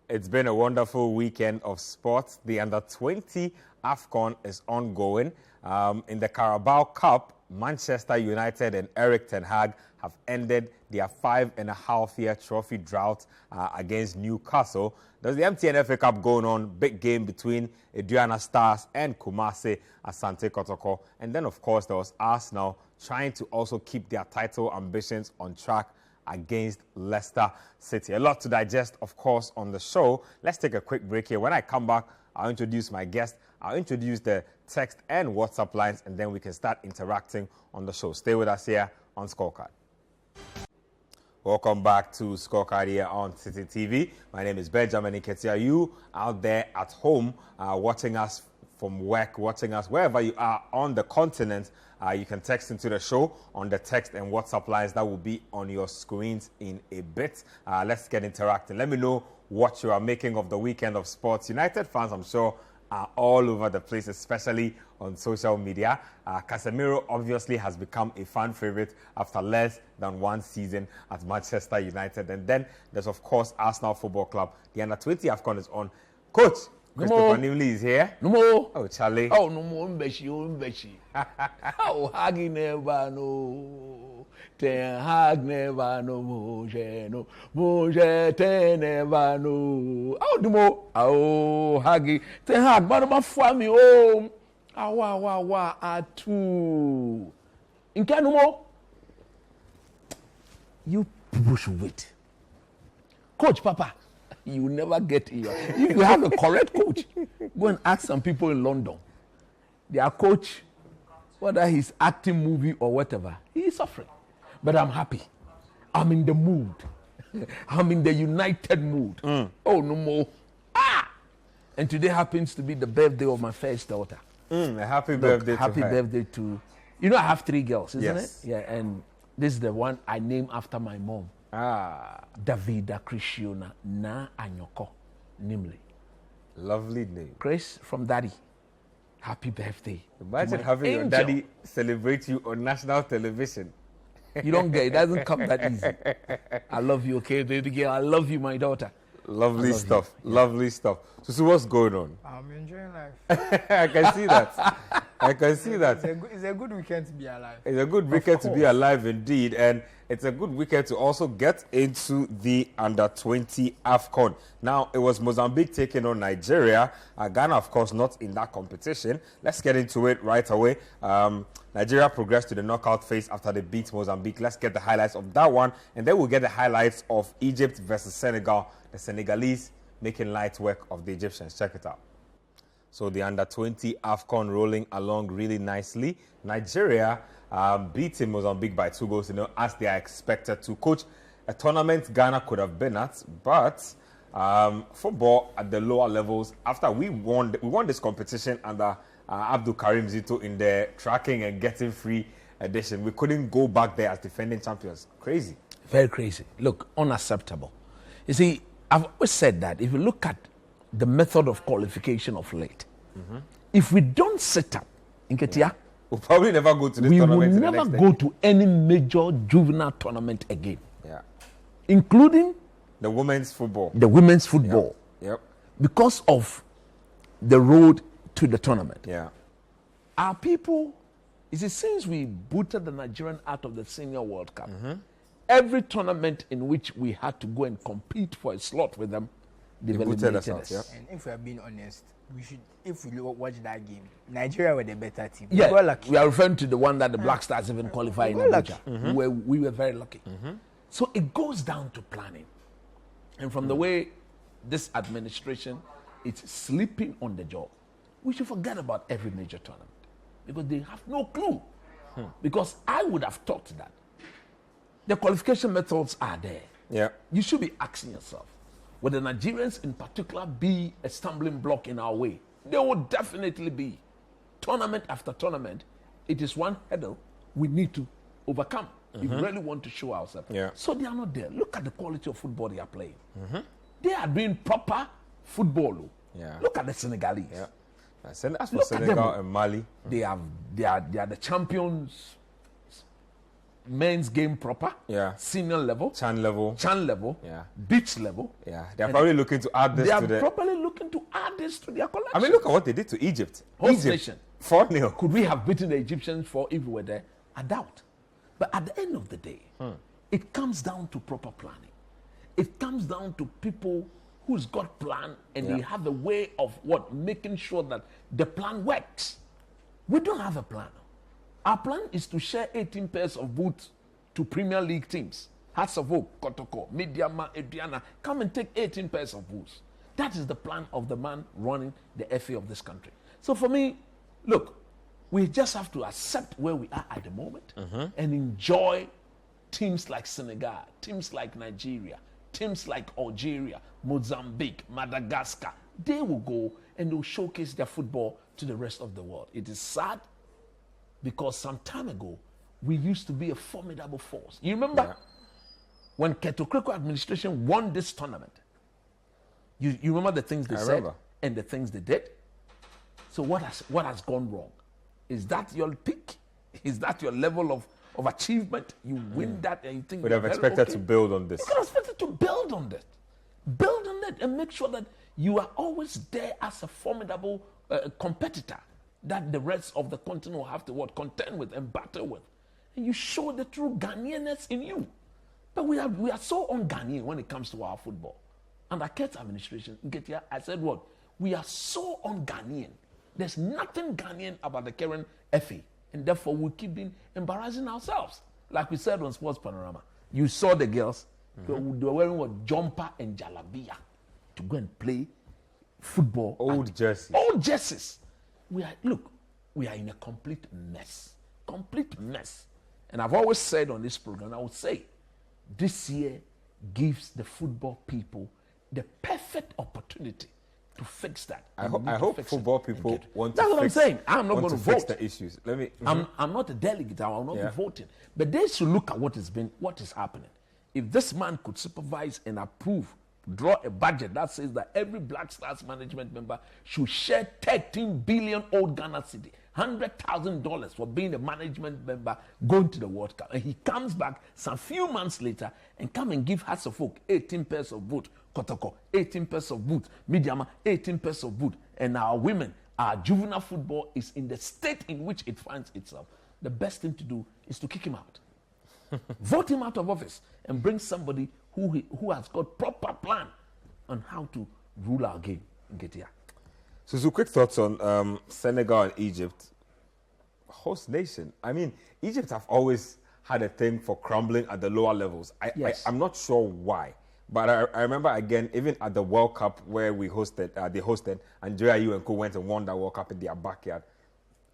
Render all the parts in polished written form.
It's been a wonderful weekend of sports. The Under-20 AFCON is ongoing. In the Carabao Cup, Manchester United and Erik ten Hag have ended their 5.5-year trophy drought against Newcastle. There's the MTN FA Cup going on, big game between Aduana Stars and Kumasi Asante Kotoko. And then, of course, there was Arsenal trying to also keep their title ambitions on track against Leicester City. A lot to digest, of course, on the show. Let's take a quick break here. When I come back, I'll introduce my guest. I'll introduce the text and WhatsApp lines, and then we can start interacting on the show. Stay with us here on Scorecard. Welcome back to Scorecard here on Citi TV. My name is Benjamin Iketia. You out there at home watching us from work, watching us wherever you are on the continent, you can text into the show on the text and WhatsApp lines that will be on your screens in a bit. Let's get interacting. Let me know what you are making of the weekend of sports. United fans, I'm sure, are all over the place, especially on social media. Casemiro obviously has become a fan favorite after less than one season at Manchester United. And then there's, of course, Arsenal Football Club. The Under-20 AFCON is on. Coach, Christopher Nimley is here. No more. Oh, Charlie. Oh, no more. Mbeshi. Oh, Hagi never know. Ten Hag never know. Moje ten never know. Oh, no more. Oh, Hagi. Ten Hag, but about for me. Oh, awa, atu. In no more. You people should wait. Coach, Papa. You will never get here. If you have a correct coach, go and ask some people in London. Their coach, whether he's acting movie or whatever, he is suffering. But I'm happy. I'm in the mood. I'm in the United mood. Oh, no more. And today happens to be the birthday of my first daughter. A happy birthday to her. Happy birthday to... You know I have 3 girls, isn't Yes. it? Yeah, and this is the one I named after my mom. Davida Krishona na Anyoko Nimley. Lovely name. Chris from Daddy. Happy birthday. Imagine having your daddy celebrate you on national television. You don't get it. It doesn't come that easy. I love you, okay, baby girl. I love you, my daughter. Lovely stuff. Lovely stuff. So what's going on? I'm enjoying life. I can see that. I can see that. It's a good weekend to be alive. It's a good weekend to be alive indeed, and it's a good weekend to also get into the Under-20 AFCON. Now, it was Mozambique taking on Nigeria. Ghana, of course, not in that competition. Let's get into it right away. Nigeria progressed to the knockout phase after they beat Mozambique. Let's get the highlights of that one, and then we'll get the highlights of Egypt versus Senegal. The Senegalese making light work of the Egyptians. Check it out. So the Under-20 AFCON rolling along really nicely. Nigeria beating Mozambique by 2 goals, as they are expected to. Coach, a tournament Ghana could have been at, but football at the lower levels, after we won this competition under Abdul Karim Zito in the tracking and getting free edition, we couldn't go back there as defending champions. Crazy. Very crazy. Look, unacceptable. You see, I've always said that if you look at the method of qualification of late, if we don't set up in Ketia, we'll probably never go to this we tournament. will never go to any major juvenile tournament again. Yeah. Including the women's football. The women's football. Yep. Because of the road to the tournament. Yeah. Our people, you see, since we booted the Nigerian out of the Senior World Cup, every tournament in which we had to go and compete for a slot with them, they've eliminated us. Yeah. And if we are being honest, we should, if we watch that game, Nigeria were the better team. Yeah, we got lucky. we are referring to the one that the Black Stars even qualified in We got Abuja. We were very lucky. So it goes down to planning. And from the way this administration is sleeping on the job, we should forget about every major tournament because they have no clue. Because I would have thought that the qualification methods are there. Yeah. You should be asking yourself, would the Nigerians in particular be a stumbling block in our way? They would definitely be. Tournament after tournament, it is one hurdle we need to overcome if we really want to show ourselves. Yeah. So they are not there. Look at the quality of football they are playing. They are doing proper football. Yeah. Look at the Senegalese. Yeah. As for Senegal and Mali, They are the champions. men's game proper, senior level, Chan level, beach level. Yeah, they're probably looking to add this to the... They are probably looking to add this to their collection. I mean, look at what they did to Egypt. Host nation. 4-0. Could we have beaten the Egyptians if we were there? I doubt. But at the end of the day, it comes down to proper planning. It comes down to people who's got plan and they have a way of making sure that the plan works. We don't have a plan. Our plan is to share 18 pairs of boots to Premier League teams. Hearts of Oak, Kotoko, Midiama, Aduana, come and take 18 pairs of boots. That is the plan of the man running the FA of this country. So for me, look, we just have to accept where we are at the moment and enjoy teams like Senegal, teams like Nigeria, teams like Algeria, Mozambique, Madagascar. They will go and they'll showcase their football to the rest of the world. It is sad because some time ago, we used to be a formidable force. You remember when Kotoko administration won this tournament? You remember the things they said and the things they did? So what has gone wrong? Is that your peak? Is that your level of achievement? You win that and you think... Would have expected to build on this. You could have expected to build on that. Build on that and make sure that you are always there as a formidable competitor that the rest of the continent will have to contend with and battle with. And you show the true Ghanaianness in you. But we are so un-Ghanaian when it comes to our football. Under Kurt's administration, I said what? We are so un-Ghanaian. There's nothing Ghanaian about the current FA. And therefore, we keep being embarrassing ourselves. Like we said on Sports Panorama. You saw the girls. They were wearing jumper and jalabia to go and play football. Old jerseys. Old jerseys. We are in a complete mess. Complete mess. And I've always said on this program, I would say, this year gives the football people the perfect opportunity to fix that. I hope football people want to fix. That's what I'm saying. I'm not going to vote. Fix the issues. I'm not a delegate. I will not be voting. But they should look at what is happening. If this man could supervise and approve, draw a budget that says that every Black Stars management member should share 13 billion old Ghana City, $100,000 for being a management member going to the World Cup. And he comes back some few months later and come and give Hearts of Oak 18 pairs of boot, Kotoko, 18 pairs of boot, Midiama, 18 pairs of boot. And our women, our juvenile football is in the state in which it finds itself. The best thing to do is to kick him out. Vote him out of office and bring somebody who has got proper plan on how to rule our game and get here. So quick thoughts on Senegal and Egypt. Host nation. I mean, Egypt have always had a thing for crumbling at the lower levels. I'm not sure why. But I remember, again, even at the World Cup where they hosted, Andrea U and Co went and won that World Cup in their backyard.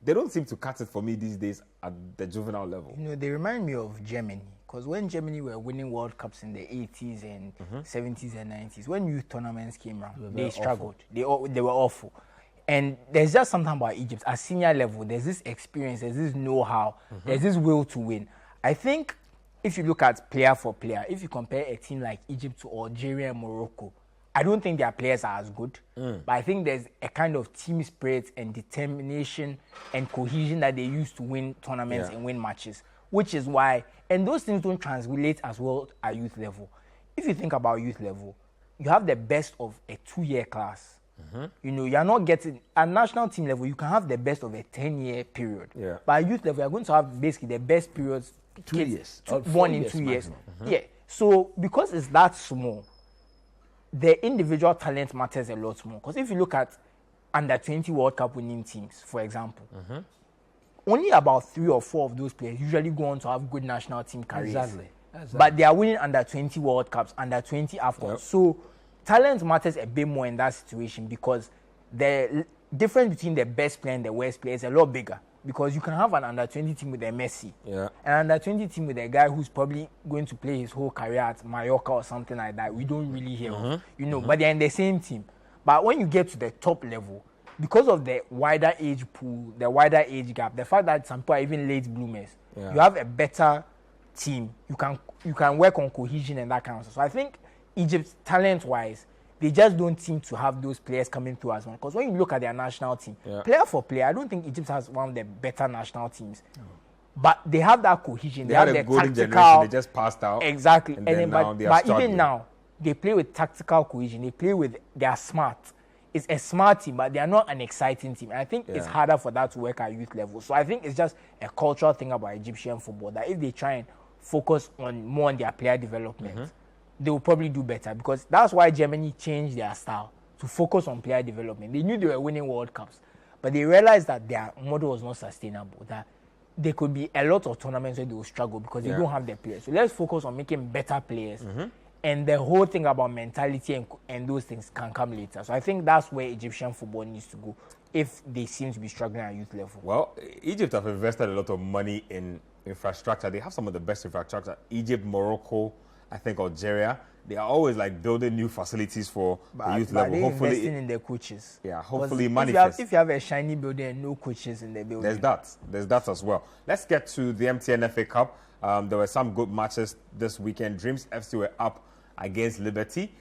They don't seem to cut it for me these days at the juvenile level. You know, they remind me of Germany. Because when Germany were winning World Cups in the 80s and 70s and 90s, when youth tournaments came around, they struggled. They were awful. And there's just something about Egypt. At senior level, there's this experience, there's this know-how, there's this will to win. I think if you look at player for player, if you compare a team like Egypt to Algeria and Morocco, I don't think their players are as good. But I think there's a kind of team spirit and determination and cohesion that they use to win tournaments and win matches. Which is why, and those things don't translate as well at youth level. If you think about youth level, you have the best of a 2-year class. You know, you're not getting, at national team level, you can have the best of a 10-year period. But at youth level, you're going to have basically the best periods, 2 years. 1 in 2 years. So because it's that small, the individual talent matters a lot more. Because if you look at under 20 World Cup winning teams, for example, only about 3 or 4 of those players usually go on to have good national team careers. Exactly. But they are winning under 20 World Cups, under 20 AFCON. So talent matters a bit more in that situation because the difference between the best player and the worst player is a lot bigger. Because you can have an under 20 team with a Messi, and under 20 team with a guy who's probably going to play his whole career at Mallorca or something like that. We don't really hear of, you know, but they're in the same team. But when you get to the top level, because of the wider age pool, the wider age gap, the fact that some people are even late bloomers, you have a better team. You can work on cohesion and that kind of stuff. So I think Egypt, talent-wise, they just don't seem to have those players coming through as well. Because when you look at their national team, player for player, I don't think Egypt has one of the better national teams. But they have that cohesion. They have had a their golden tactical. generation. They just passed out. Exactly. And then now they are but struggling. even now, they play with tactical cohesion. They are smart. It's a smart team, but they are not an exciting team. And I think it's harder for that to work at youth level. So I think it's just a cultural thing about Egyptian football that if they try and focus more on their player development, they will probably do better, because that's why Germany changed their style to focus on player development. They knew they were winning World Cups, but they realized that their model was not sustainable, that there could be a lot of tournaments where they will struggle because they don't have the players. So let's focus on making better players. And the whole thing about mentality and those things can come later. So I think that's where Egyptian football needs to go if they seem to be struggling at youth level. Well, Egypt have invested a lot of money in infrastructure. They have some of the best infrastructure. Egypt, Morocco, I think Algeria. They are always like building new facilities for the youth level. They're Hopefully, investing in their coaches. Yeah, hopefully manifest. If you have a shiny building and no coaches in the building. There's that as well. Let's get to the MTN FA Cup. There were some good matches this weekend. Dreams FC were up against Liberty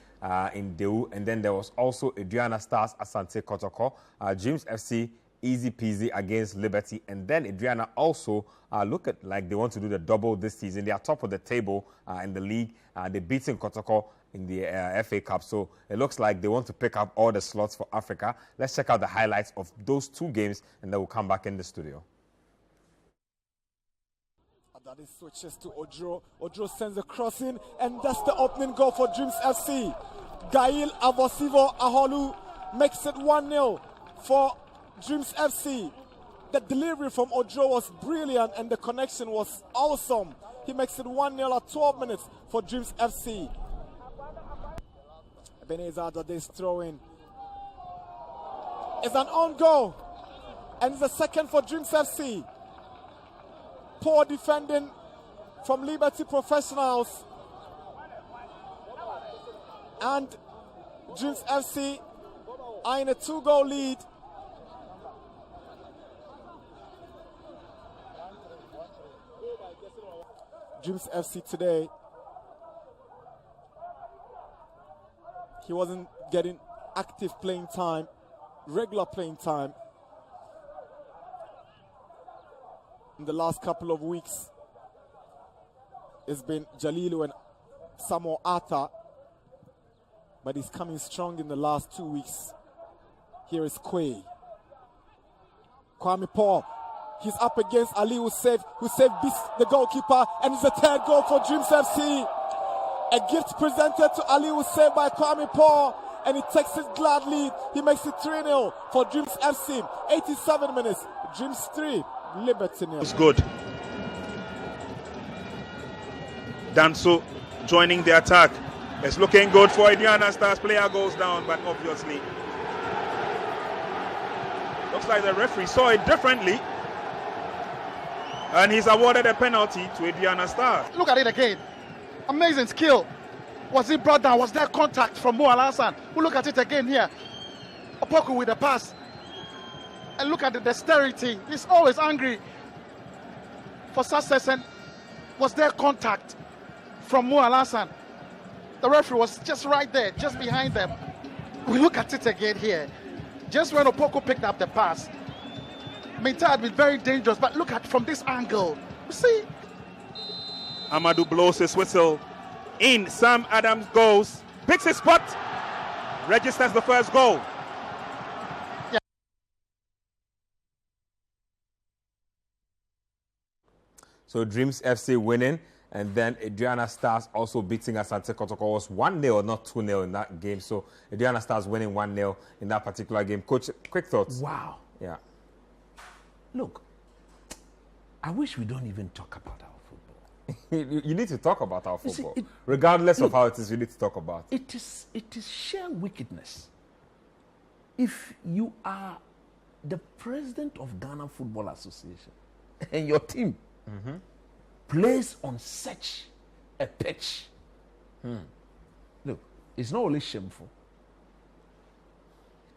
in Deu, and then there was also Aduana Stars Asante Kotoko. Dreams FC easy peasy against Liberty, and then Aduana also look at like they want to do the double this season. They are top of the table in the league. They're beating Kotoko in the FA Cup, so it looks like they want to pick up all the slots for Africa. Let's check out the highlights of those two games, and then we'll come back in the studio. That is switches to Odro. Odro sends a crossing, and that's the opening goal for Dreams FC. Gail Avosivo Aholu makes it 1-0 for Dreams FC. The delivery from Odro was brilliant, and the connection was awesome. He makes it 1-0 at 12 minutes for Dreams FC. Ebenezer Adode's throw-in. It's an own goal, and it's the second for Dreams FC. Poor defending from Liberty professionals, and Dreams FC are in a 2-goal lead. Dreams FC today, he wasn't getting active playing time, regular playing time. In the last couple of weeks, it's been Jalilu and Samuel Atta, but he's coming strong in the last 2 weeks. Here is Kwame Paul. He's up against Ali Hussein. Hussein beats the goalkeeper, and it's the third goal for Dreams FC. A gift presented to Ali Hussein by Kwame Paul, and he takes it gladly. He makes it 3-0 for Dreams FC. 87 minutes, Dreams 3. Liberty nil. It's good. Danso joining the attack. It's looking good for Aduana Stars. Player goes down, but obviously looks like the referee saw it differently, and he's awarded a penalty to Aduana Stars. Look at it again. Amazing skill. Was it brought down? Was there contact from Mo Al-Hassan? We'll look at it again here. Opoku with the pass. And look at the dexterity. He's always angry for success. And was there contact from Mo Al-Hassan? The referee was just right there, just behind them. We look at it again here. Just when Opoku picked up the pass, Menta had been very dangerous. But look at from this angle. You see? Amadou blows his whistle in. Sam Adams goes, picks his spot, registers the first goal. So Dreams FC winning, and then Aduana Stars also beating Asante Kotoko. Was 1-0, not 2-0 in that game. So Aduana Stars winning 1-0 in that particular game. Coach, quick thoughts. Wow. Yeah. Look, I wish we don't even talk about our football. You need to talk about our You see, football. Regardless of how it is, you need to talk about it. It is sheer wickedness. If you are the president of Ghana Football Association and your team plays on such a pitch, look, it's not only shameful,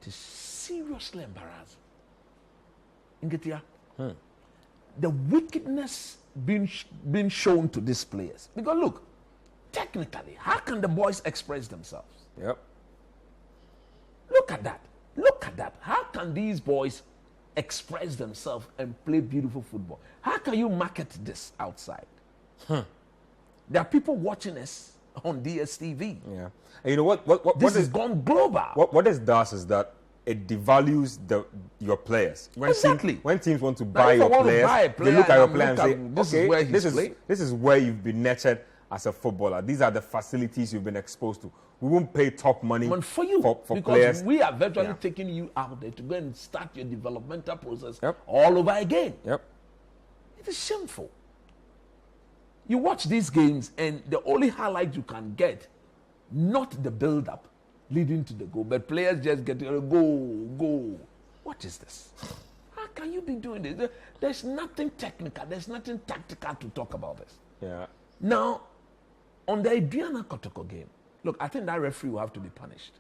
it is seriously embarrassing. Ngetia, the wickedness being shown to these players. Because look, technically, how can the boys express themselves? Yep. Look at that. Look at that. How can these boys express themselves and play beautiful football. How can you market this outside? There are people watching us on DSTV. Yeah. And you know what This has gone global. What this does is that it devalues your players. Exactly. When teams want to Now, buy if I your want to players, buy a player they look at your and player and look say, at this is okay, where he's playing. this is where you've been nurtured as a footballer. These are the facilities you've been exposed to. We won't pay top money For you, for because players. we are virtually taking you out there to go and start your developmental process Yep. all over again. Yep. It is shameful. You watch these games and the only highlight you can get, not the build-up leading to the goal, but players just get a go. What is this? How can you be doing this? There's nothing technical, there's nothing tactical to talk about this. Yeah. Now, on the Aduana Kotoko game, look, I think that referee will have to be punished.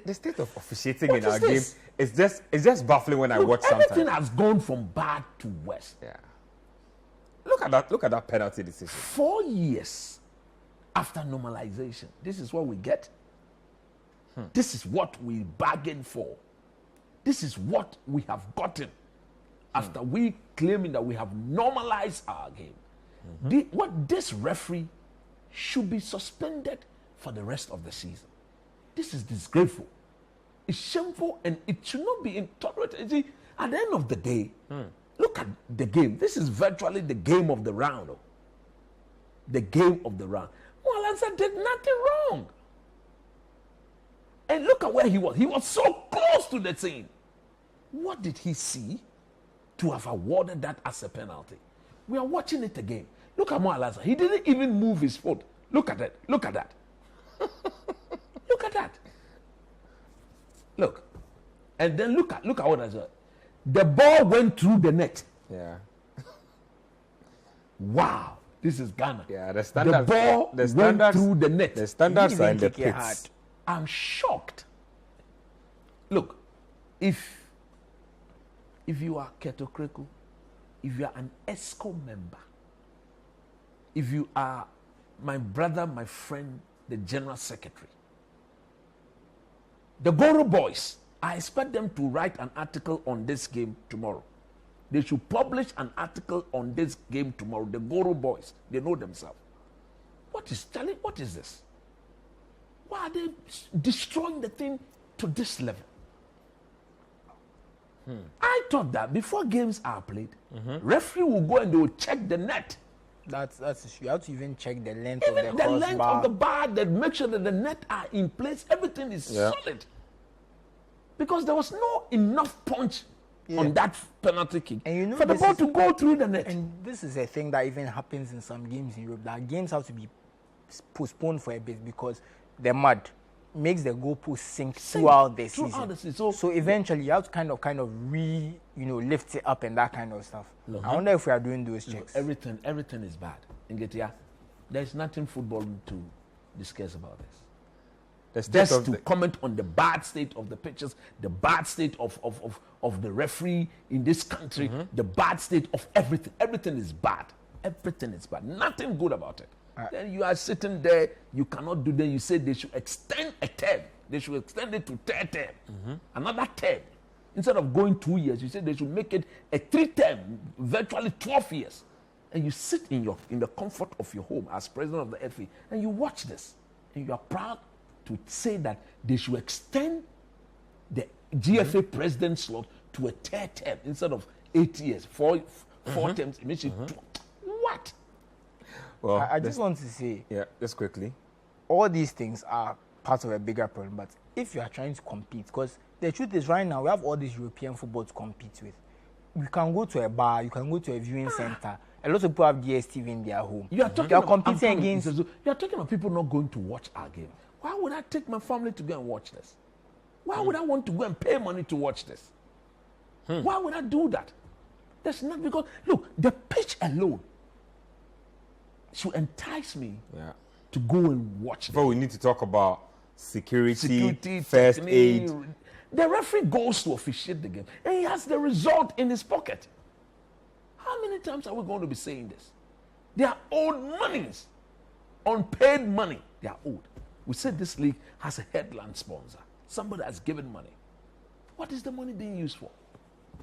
The state of officiating in What our is game this? it's just baffling when I Look, watch everything sometimes. has gone from bad to worse. Yeah. Look at that penalty decision. 4 years after normalization, this is what we get. This is what we bargained for. This is what we have gotten after we claiming that we have normalized our game. What this referee should be suspended for the rest of the season. This is disgraceful. It's shameful and it should not be tolerated. See, at the end of the day, look at the game. This is virtually the game of the round. The game of the round. Moalansa did nothing wrong. And look at where he was. He was so close to the scene. What did he see to have awarded that as a penalty? We are watching it again. Look at Moalansa. He didn't even move his foot. Look at that. Look at that. Look at that. Look. And then look at what I said. The ball went through the net. Yeah. Wow. This is Ghana. Yeah, the standards. The ball went through the net. The standards He are in didn't the kick it hard. pits. I'm shocked. Look, if you are Kotoko, if you are an ESCO member, if you are my brother, my friend, the general secretary, the Goro boys, I expect them to write an article on this game tomorrow. They should publish an article on this game tomorrow. The Goro boys, they know themselves. What is this? Why are they destroying the thing to this level? I thought that before games are played, referee will go and they will check the net. That's you have to even check the length of Even the the length crossbar. of the bar, that make sure that the net are in place. Everything is solid. Because there was no enough punch on that penalty kick And you know for the this ball is- to go through the net. And this is a thing that even happens in some games in Europe. That games have to be postponed for a bit because the mud makes the goalpost sink throughout the season. Throughout the season. So eventually you have to kind of lift it up and that kind of stuff. I wonder if we are doing those checks. Everything is bad. Ngetia, there's nothing football to discuss about this. The state Just of to the, comment on the bad state of the pitches, the bad state of the referee in this country, the bad state of everything. Everything is bad. Everything is bad. Nothing good about it. Then you are sitting there, you cannot do that. You say they should extend a term. They should extend it to third term. Another term. Instead of going 2 years, you say they should make it a 3-term, virtually 12 years. And you sit in the comfort of your home as president of the FA and you watch this. And you are proud to say that they should extend the GFA president slot to a third term instead of 8 years, four terms. It makes it what? well, I just want to say, just quickly. all these things are part of a bigger problem. But if you are trying to compete, because the truth is right now we have all this European football to compete with. You can go to a bar, you can go to a viewing center. A lot of people have DSTV in their home. You are talking competing against. You are talking about people not going to watch our game. Why would I take my family to go and watch this? Why would I want to go and pay money to watch this? Why would I do that? That's not because look, the pitch alone should entice me to go and watch this. But we need to talk about security first technique. aid. The referee goes to officiate the game and he has the result in his pocket. How many times are we going to be saying this? They are owed monies, unpaid money. They are owed. We said this league has a headline sponsor. Somebody has given money. What is the money being used for?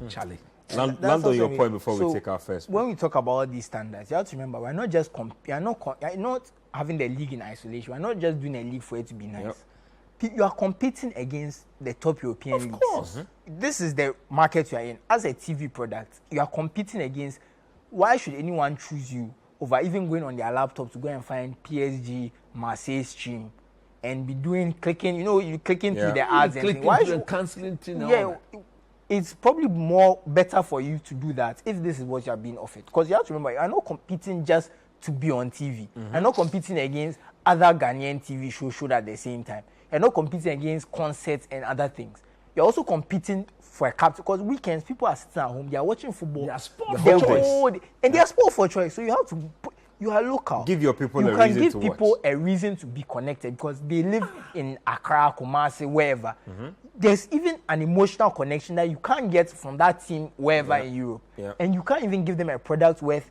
Charlie. Land also on your me. point before we So, take our first. When we talk about all these standards, you have to remember we're not just you're not having the league in isolation. We're not just doing a league for it to be nice. You are competing against the top European leagues. Of course. This is the market you are in. As a TV product, you are competing against. Why should anyone choose you over even going on their laptop to go and find PSG, Marseille stream and be clicking, you clicking through the ads and things. Why should canceling thing? It's probably better for you to do that if this is what you are being offered. Because you have to remember, you are not competing just to be on TV. You're not competing against other Ghanaian TV shows showed at the same time. You're not competing against concerts and other things. You're also competing for a cap, because weekends people are sitting at home, they are watching football. They are sport for choice. And they are sport for choice. So you have to you are local. Give your people you a can reason give to people watch. a reason to be connected because they live in Accra, Kumasi, wherever. There's even an emotional connection that you can't get from that team wherever in Europe. And you can't even give them a product worth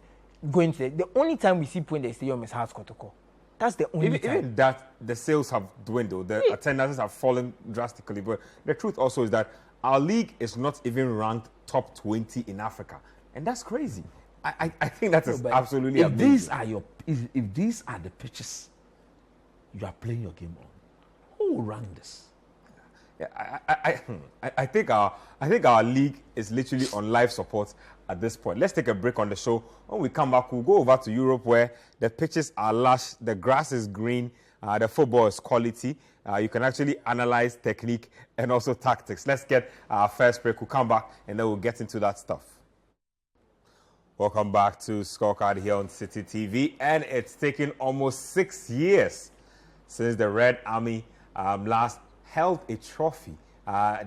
going to. The only time we see people in the stadium is Hearts Kotoko. That's the only time. Even that, the sales have dwindled, the attendances have fallen drastically. But the truth also is that our league is not even ranked top 20 in Africa. And that's crazy. I think that is absolutely amazing. If these are the pitches you are playing your game on, who will rank this? Yeah, I think our league is literally on life support at this point. Let's take a break on the show. When we come back, we'll go over to Europe where the pitches are lush, the grass is green, the football is quality. You can actually analyze technique and also tactics. Let's get our first break. We'll come back and then we'll get into that stuff. Welcome back to Scorecard here on Citi TV. And it's taken almost 6 years since the Red Army last held a trophy.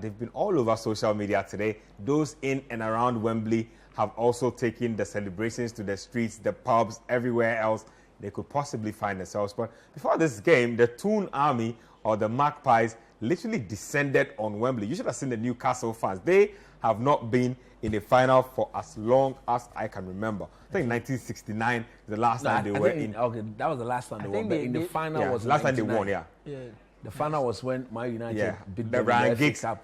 They've been all over social media today. Those in and around Wembley have also taken the celebrations to the streets, the pubs, everywhere else they could possibly find themselves. But before this game, the Toon Army or the Magpies literally descended on Wembley. You should have seen the Newcastle fans. They have not been in the final for as long as I can remember. I think 1969 the last time they were in. Okay, that was the last time they won. But in the final was last time they won. The final was when Man United beat the Ryan Giggs Cup.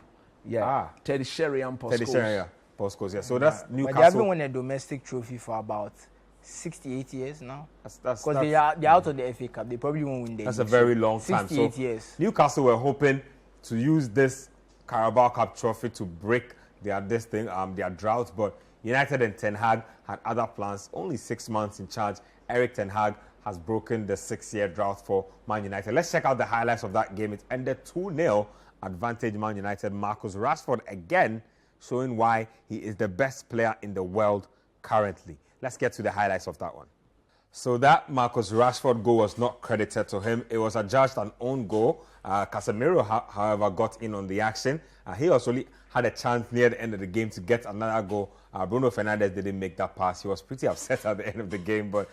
Teddy Sheringham Postcodes. Teddy Sheringham Postcodes. Yeah, so that's Newcastle. But they haven't won a domestic trophy for about 68 years now. Because they're out of the FA Cup. They probably won't win the That's a very long time. 68 years. Newcastle were hoping to use this Carabao Cup trophy to break their drought, but United and Ten Hag had other plans. Only 6 months in charge, Eric Ten Hag has broken the 6-year drought for Man United. Let's check out the highlights of that game. It ended 2-0 advantage Man United. Marcus Rashford again showing why he is the best player in the world currently. Let's get to the highlights of that one. So that Marcus Rashford goal was not credited to him. It was adjudged an own goal. Casemiro, however, got in on the action. He also had a chance near the end of the game to get another goal. Bruno Fernandes didn't make that pass. He was pretty upset at the end of the game, but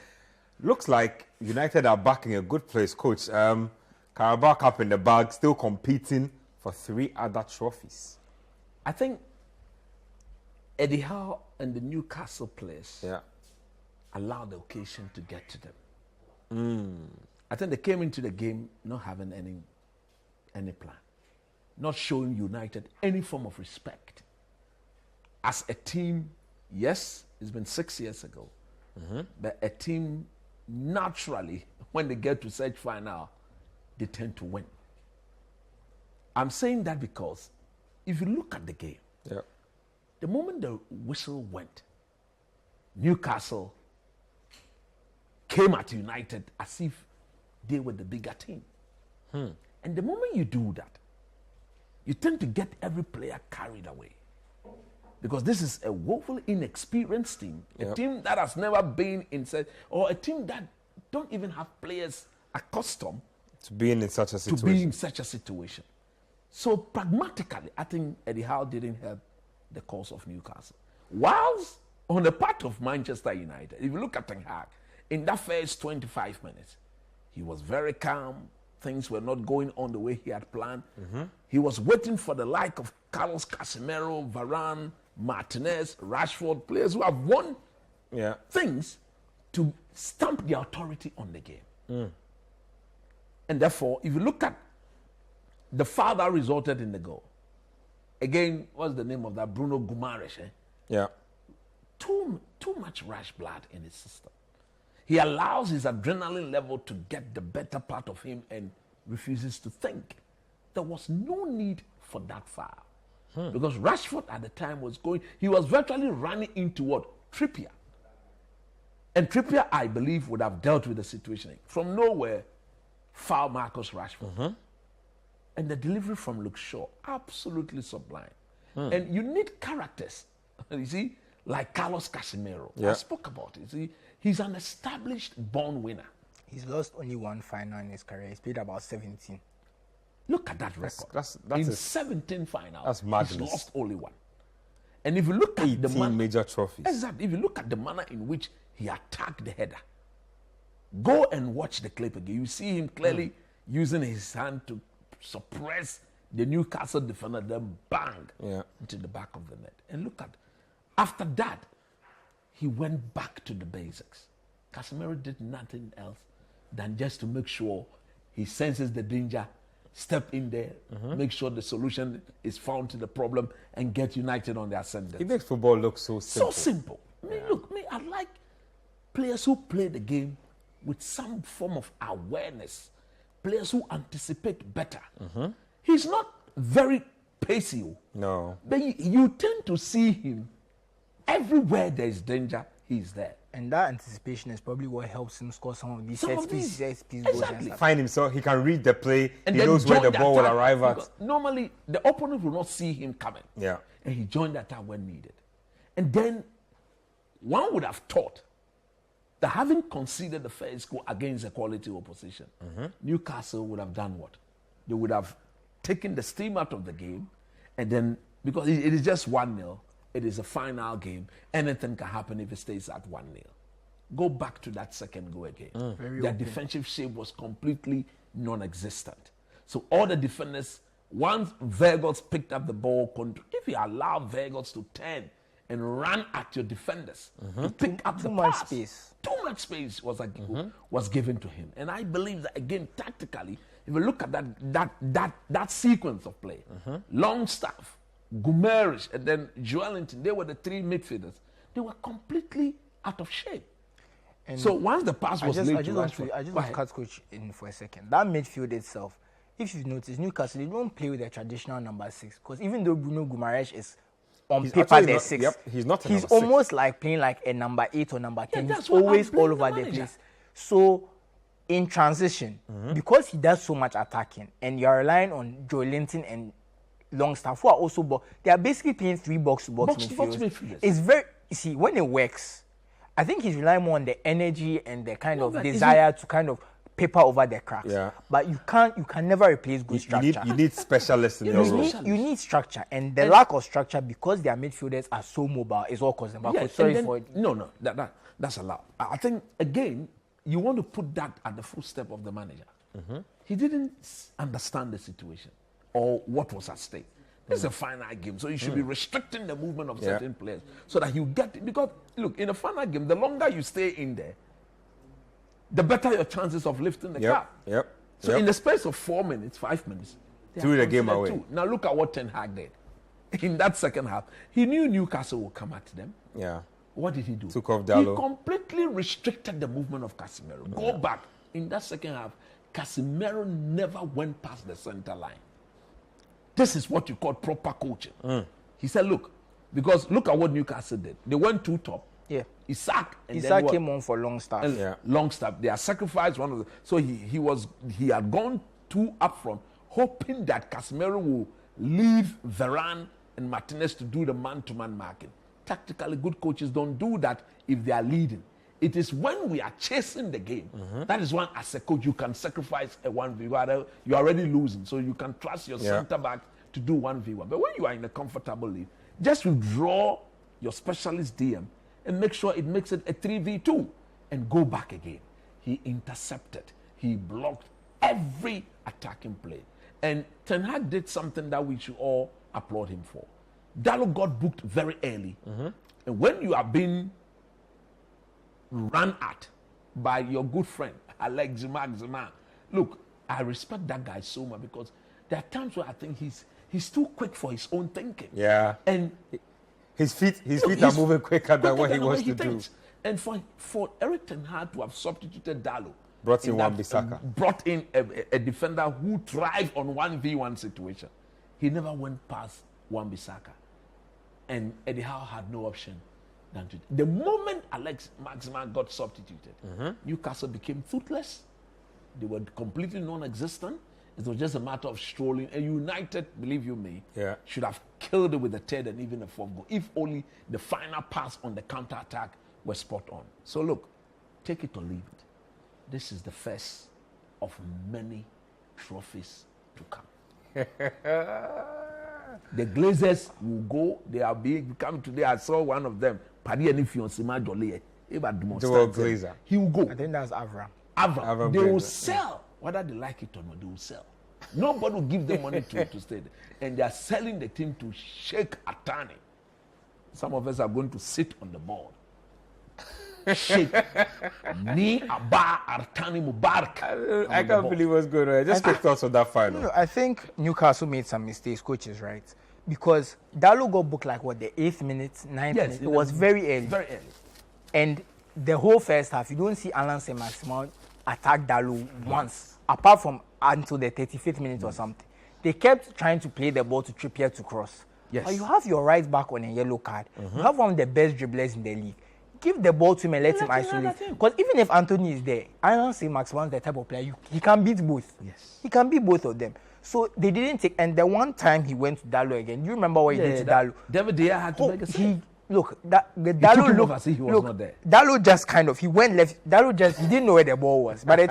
looks like United are back in a good place, Coach. Carabao Cup in the bag, still competing for 3 other trophies. I think Eddie Howe and the Newcastle players allowed the occasion to get to them. I think they came into the game not having any plan, not showing United any form of respect. As a team, yes, it's been 6 years ago, but a team naturally, when they get to such final, they tend to win. I'm saying that because if you look at the game, the moment the whistle went, Newcastle came at United as if they were the bigger team. And the moment you do that, you tend to get every player carried away. Because this is a woefully inexperienced team, a team that has never been inside, or a team that don't even have players accustomed to being in such a situation. So pragmatically, I think Eddie Howe didn't help the cause of Newcastle. Whilst on the part of Manchester United, if you look at Ten Hag, in that first 25 minutes, he was very calm. Things were not going on the way he had planned. He was waiting for the like of Carlos Casemiro, Varane, Martinez, Rashford, players who have won things to stamp the authority on the game. And therefore, if you look at the foul that resulted in the goal, again, what's the name of that? Bruno Guimaraes. Yeah. Too much rash blood in his system. He allows his adrenaline level to get the better part of him and refuses to think. There was no need for that foul. Because Rashford at the time he was virtually running into what? Trippier. And Trippier, I believe, would have dealt with the situation. From nowhere, foul Marcus Rashford. And the delivery from Luke Shaw, absolutely sublime. And you need characters, you see, like Carlos Casemiro. Yeah. I spoke about it. See, he's an established born winner. He's lost only one final in his career. He's played about 17. Look at that record. That's in 17 finals, that's madness. he's lost only one. And if you look at the 18 major trophies. exactly, if you look at the manner in which he attacked the header, go and watch the clip again. You see him clearly using his hand to suppress the Newcastle defender, then bang into the back of the net. And look at, after that, he went back to the basics. Casemiro did nothing else than just to make sure he senses the danger, step in there, make sure the solution is found to the problem, and get United on the ascendant. He makes football look so simple. So simple. I like players who play the game with some form of awareness, players who anticipate better. He's not very pacey. No. But you tend to see him everywhere there is danger, he's there. And that anticipation is probably what helps him score some of these set piece goals. Exactly. Find himself, he can read the play, And he then knows where the join ball will attack, arrive at. because normally, the opponent will not see him coming. Yeah. And he joined the attack when needed. And then one would have thought that having conceded the first goal against a quality opposition, Newcastle would have done what? They would have taken the steam out of the game, and then, because it is just 1-0, it is a final game, anything can happen if it stays at 1-0. Go back to that second goal again. Their defensive shape was completely non-existent. So all the defenders, once Vegas picked up the ball, if you allow Vegas to turn and run at your defenders to pick up the pass, too much space was given to him. And I believe that, again, tactically, if you look at that sequence of play, Longstaff, Guimaraes, and then Joelinton, they were the three midfielders. They were completely out of shape. And so once the pass was laid to Rashford, I just want to cut coach in for a second. That midfield itself, if you've noticed, Newcastle, they don't play with their traditional number 6. Because even though Bruno Guimaraes is on paper their 6, he's not. He's almost like playing like a number 8 or number 10. He's always all over the place. So in transition, because he does so much attacking, and you're relying on Joelinton and Longstaff, who are also they are basically playing 3 box-to-box midfielders. It's very, you see, when it works, I think he's relying more on the energy and the kind of desire to kind of paper over the cracks. Yeah. But you can never replace good structure. You need specialists in your role. You need structure, and the lack of structure, because their midfielders are so mobile, is all causing. No, that's allowed. I think, again, you want to put that at the footstep of the manager. He didn't understand the situation or what was at stake. This is a finite game, so you should be restricting the movement of certain players so that you get it. Because, look, in a finite game, the longer you stay in there, the better your chances of lifting the cup. So in the space of 4 minutes, 5 minutes, threw the game away. Now look at what Ten Hag did. In that second half, he knew Newcastle would come at them. Yeah. What did he do? Took off Dalot. He completely restricted the movement of Casemiro. Go back. In that second half, Casemiro never went past the center line. This is what you call proper coaching. He said, look, because look at what Newcastle did. They went 2 top. Yeah. Isaac came on for Longstaff. Longstaff. They are sacrificed one of the. So he had gone 2 up front, hoping that Casemiro will leave Varane and Martinez to do the man-to-man marking. Tactically, good coaches don't do that if they are leading. It is when we are chasing the game. That is when, as a coach, you can sacrifice a 1v1. You're already losing, so you can trust your center back to do 1v1. But when you are in a comfortable lead, just withdraw your specialist DM and make sure it makes it a 3v2 and go back again. He intercepted. He blocked every attacking play. And Ten Hag did something that we should all applaud him for. Dalot got booked very early. And when you are being run at by your good friend, Alex Zima, look, I respect that guy so much because there are times where I think he's too quick for his own thinking. Yeah. And his feet are moving quicker than what he wants to do. And for Eric Ten Hag to have substituted Dalo, brought in Wan-Bissaka, brought in a defender who thrived on 1v1 situation. He never went past Wan-Bissaka, and Eddie Howe had no option than to. The moment Alex Maximin got substituted, Newcastle became toothless. They were completely non-existent. It was just a matter of strolling. And United, believe you me, should have killed it with a third and even a fourth goal, if only the final pass on the counter-attack was spot on. So look, take it or leave it. This is the first of many trophies to come. The Glazers will go. They are being come today. I saw one of them. Paddy and Fionsima Jolie. Glazer. He will go. I think that's Avram. Avram. They will sell. Whether they like it or not, they will sell. Nobody will give them money to stay there. And they are selling the team to Sheikh Atani. Some of us are going to sit on the board. Sheikh Ni Abba Artani Mubarak. I can't believe what's going on. Just quick thoughts on that final. I think Newcastle made some mistakes, coaches, right? Because Dalo got booked like what, the 8th minute, 9th minute? It was very early. Very early. And the whole first half, you don't see Alan Saint-Maximin attack Dalo once, apart from until the 35th minute or something. They kept trying to play the ball to Trippier to cross. Yes. But you have your right back on a yellow card. You have one of the best dribblers in the league. Give the ball to him and let him isolate. Because even if Anthony is there, I don't say Maximin is the type of player he can beat both. Yes. He can beat both of them. So they didn't take. And the one time he went to Dalo again, do you remember what he did to Dalo? David De Gea had to make a save. Dalo looked as if he was not there. Dalo just kind of, he went left. He didn't know where the ball was. By the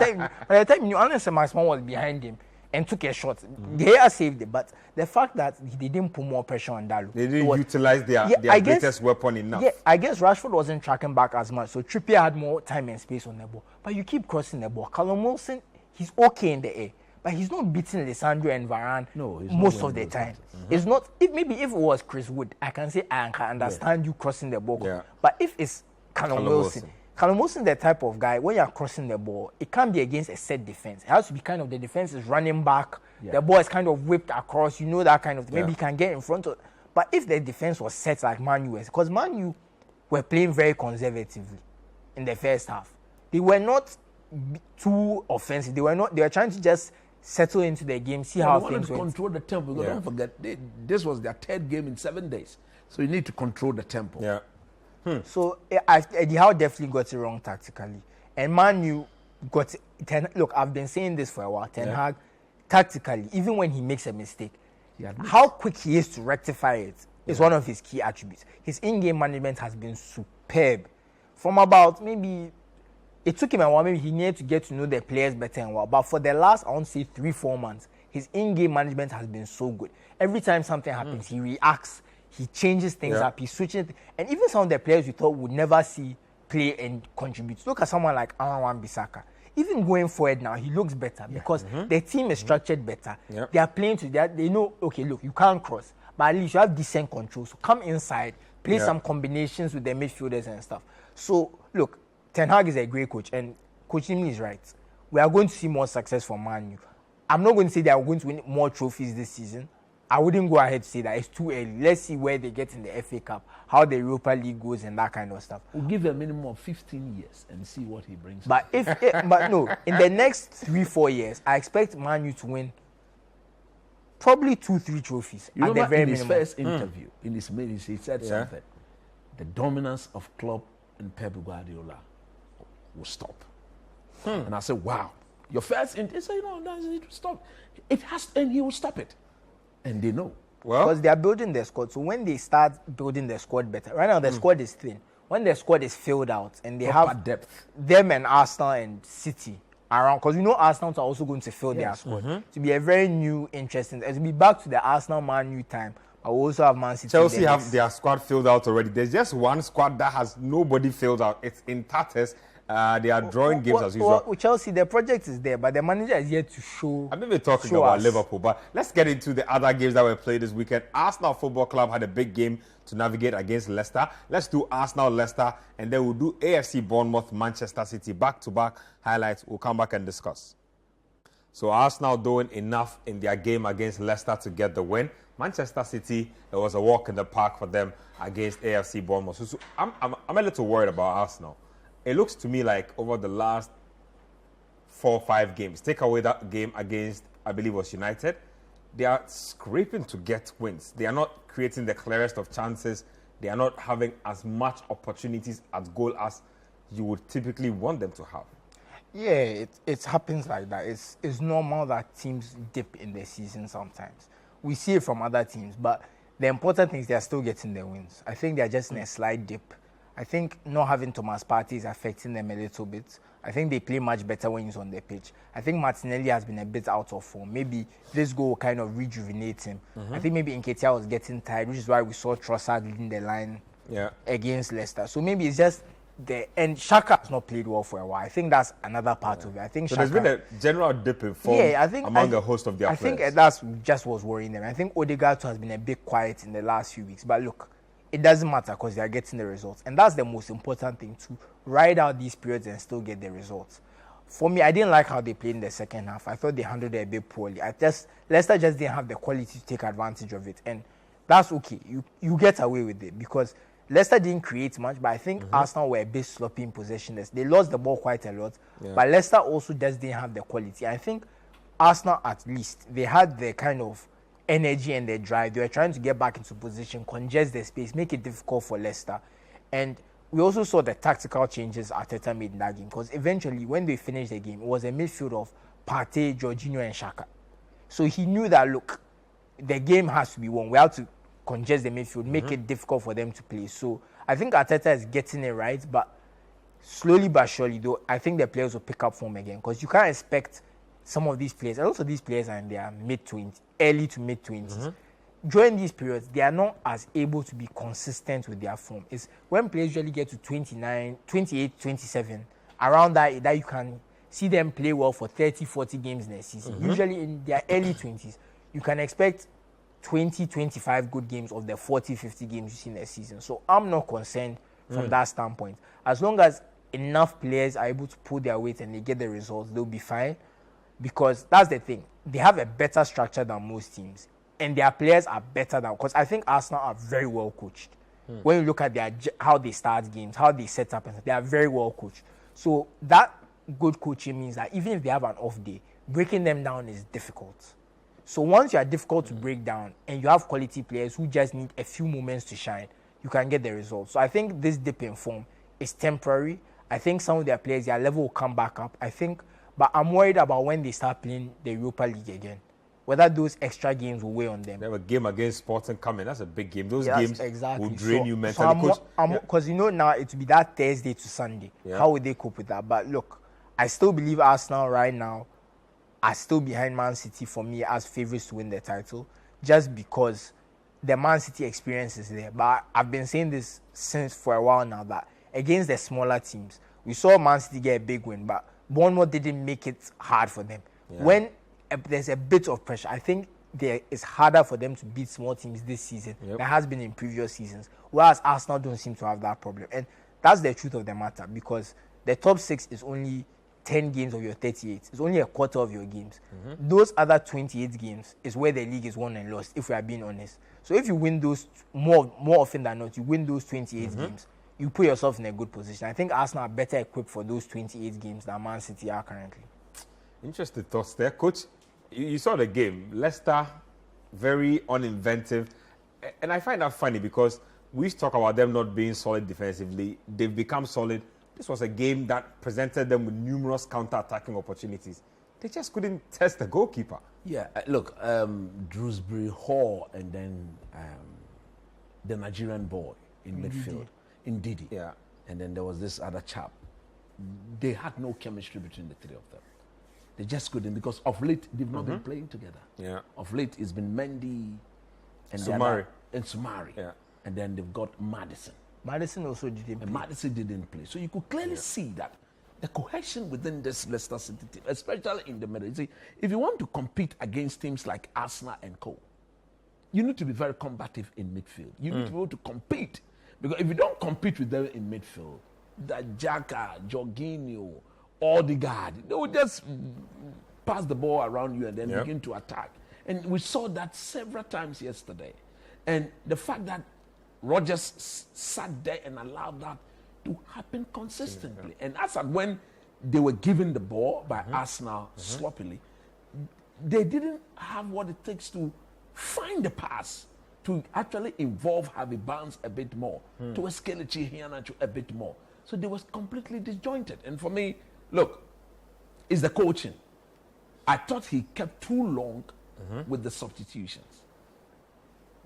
time you honestly, Maximin was behind him and took a shot. De Gea saved it, but the fact that they didn't put more pressure on Dalo. They didn't utilize their greatest weapon enough. Yeah, I guess Rashford wasn't tracking back as much, so Trippier had more time and space on the ball. But you keep crossing the ball. Callum Wilson, he's okay in the air, but he's not beating Lisandro and Varane most of the time. It's not. If it was Chris Wood, I can say I can understand you crossing the ball. Yeah. But if it's Callum Wilson is the type of guy, when you're crossing the ball, it can't be against a set defense. It has to be kind of the defense is running back, the ball is kind of whipped across, that kind of thing. Maybe he can get in front of. But if the defense was set like Man U, because Man U were playing very conservatively in the first half. They were not too offensive. They were trying to just settle into the game, see how things went. They wanted to control the tempo. Don't forget, this was their 3rd game in 7 days. So you need to control the tempo. Yeah. So Eddie Howe definitely got it wrong tactically. And Man U got it. Look, I've been saying this for a while. Ten Hag, tactically, even when he makes a mistake, how quick he is to rectify it is one of his key attributes. His in-game management has been superb. From about maybe, it took him a while, maybe he needed to get to know the players better and well. But for the last, I want to say 3-4 months, his in-game management has been so good. Every time something happens, he reacts. He changes things up. He switches. And even some of the players we thought would never see play and contribute. Look at someone like Wan-Bissaka. Even going forward now, he looks better because the team is structured better. They are playing to that. They know, okay, look, you can't cross, but at least you have decent control. So come inside, play some combinations with the midfielders and stuff. So look, Ten Hag is a great coach, and coaching me is right. We are going to see more success from Man U. I'm not going to say they are going to win more trophies this season. I wouldn't go ahead to say that. It's too early. Let's see where they get in the FA Cup, how the Europa League goes, and that kind of stuff. We'll give a minimum of 15 years and see what he brings. But in the next 3-4 years, I expect Man U to win probably 2-3 trophies. You at the very in his minimum. first interview, in his meetings, he said something. The dominance of Klopp and Pep Guardiola will stop. And I said, wow. Your first interview, he said, it will stop. It has, and he will stop it. And they know. Well, because they are building their squad. So when they start building their squad better, right now the squad is thin. When the squad is filled out and they have depth, them and Arsenal and City around, because Arsenal are also going to fill their squad. To be a very new, interesting. As we be back to the Arsenal Man U time, I will also have Man City. Chelsea have their squad filled out already. There's just one squad that has nobody filled out. It's in tatters. They are drawing games as usual. With Chelsea, the project is there, but the manager is yet to show. I'm even talking about Liverpool, but let's get into the other games that were played this weekend. Arsenal Football Club had a big game to navigate against Leicester. Let's do Arsenal-Leicester, and then we'll do AFC Bournemouth, Manchester City, back-to-back highlights. We'll come back and discuss. So Arsenal doing enough in their game against Leicester to get the win. Manchester City, it was a walk in the park for them against AFC Bournemouth. So I'm a little worried about Arsenal. It looks to me like over the last 4 or 5 games, take away that game against, I believe it was United, they are scraping to get wins. They are not creating the clearest of chances. They are not having as much opportunities at goal as you would typically want them to have. Yeah, it happens like that. It's normal that teams dip in their season sometimes. We see it from other teams, but the important thing is they are still getting their wins. I think they are just in a slight dip. I think not having Thomas Partey is affecting them a little bit. I think they play much better when he's on the pitch. I think Martinelli has been a bit out of form. Maybe this goal will kind of rejuvenate him. I think maybe Nketiah was getting tired, which is why we saw Trossard leading the line against Leicester. So maybe it's just and Xhaka has not played well for a while. I think that's another part of it. I think so Xhaka, there's been a general dip in form among a host of their players. I think that's just what's worrying them. I think Odegaard has been a bit quiet in the last few weeks. But look, it doesn't matter because they are getting the results. And that's the most important thing, to ride out these periods and still get the results. For me, I didn't like how they played in the second half. I thought they handled it a bit poorly. Leicester just didn't have the quality to take advantage of it. And that's okay. You get away with it because Leicester didn't create much, but I think Arsenal were a bit sloppy in possession. They lost the ball quite a lot, but Leicester also just didn't have the quality. I think Arsenal, at least, they had the kind of energy and the drive. They were trying to get back into position, congest the space, make it difficult for Leicester. And we also saw the tactical changes Arteta made in that game, because eventually, when they finished the game, it was a midfield of Partey, Jorginho, and Xhaka. So he knew that, look, the game has to be won. We have to congest the midfield, make it difficult for them to play. So I think Arteta is getting it right, but slowly but surely, though, I think the players will pick up form again, because you can't expect some of these players, and also these players are in their mid-20s, early to mid-20s. During these periods, they are not as able to be consistent with their form. It's when players usually get to 29, 28, 27, around that you can see them play well for 30, 40 games in a season. Usually in their early 20s, you can expect 20, 25 good games of the 40, 50 games you see in a season. So I'm not concerned from that standpoint. As long as enough players are able to pull their weight and they get the results, they'll be fine. Because that's the thing. They have a better structure than most teams. And their players are better than... Because I think Arsenal are very well coached. When you look at how they start games, how they set up, they are very well coached. So that good coaching means that even if they have an off day, breaking them down is difficult. So once you are difficult to break down and you have quality players who just need a few moments to shine, you can get the results. So I think this dip in form is temporary. I think some of their players, their level will come back up. But I'm worried about when they start playing the Europa League again, whether those extra games will weigh on them. They have a game against Sporting coming. That's a big game. Those games will drain you mentally. Because now it will be that Thursday to Sunday. How would they cope with that? But look, I still believe Arsenal right now are still behind Man City for me as favourites to win the title, just because the Man City experience is there. But I've been saying this for a while now, that against the smaller teams, we saw Man City get a big win, but Bournemouth didn't make it hard for them. When there's a bit of pressure, I think it's harder for them to beat small teams this season than has been in previous seasons, whereas Arsenal don't seem to have that problem. And that's the truth of the matter, because the top 6 is only 10 games of your 38. It's only a quarter of your games. Those other 28 games is where the league is won and lost, if we are being honest. So if you win those more often than not, you win those 28 games, you put yourself in a good position. I think Arsenal are better equipped for those 28 games than Man City are currently. Interesting thoughts there, Coach. You saw the game. Leicester, very uninventive. And I find that funny because we talk about them not being solid defensively. They've become solid. This was a game that presented them with numerous counter-attacking opportunities. They just couldn't test the goalkeeper. Yeah, look, Drewsbury Hall and then the Nigerian boy in midfield. Ndidi. Yeah. And then there was this other chap. They had no chemistry between the three of them. They just couldn't, because of late they've not been playing together. Yeah. Of late it's been Mendy and Sumari. Yeah. And then they've got Maddison. Maddison also didn't play. Maddison didn't play. So you could clearly see that the cohesion within this Leicester City team, especially in the middle. You see, if you want to compete against teams like Arsenal and co, you need to be very combative in midfield. You need to be able to compete. Because if you don't compete with them in midfield, that Xhaka, Jorginho, Odegaard, they will just pass the ball around you and then begin to attack. And we saw that several times yesterday. And the fact that Rodgers sat there and allowed that to happen consistently. And as at when they were given the ball by Arsenal sloppily, they didn't have what it takes to find the pass to actually involve Harvey Barnes a bit more, to Kelechi Iheanacho a bit more. So they was completely disjointed. And for me, look, it's the coaching. I thought he kept too long with the substitutions.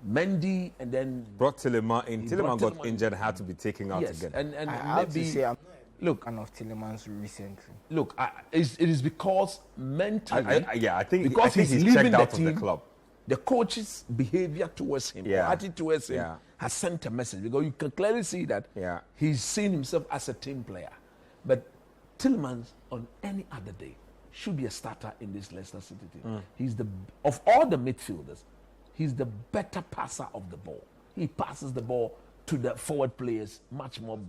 Mendy and then brought Tielemans in. Tielemans got injured, had to be taken out again. And I have to say, I'm not a fan of Tielemans recently. Look, it is because mentally, I think because he's leaving checked the out team, of the club. The coach's behavior towards him, or attitude towards him, Yeah. has sent a message, because you can clearly see that he's seen himself as a team player. But Tielemans, on any other day, should be a starter in this Leicester City team. He's of all the midfielders, he's the better passer of the ball. He passes the ball to the forward players much more.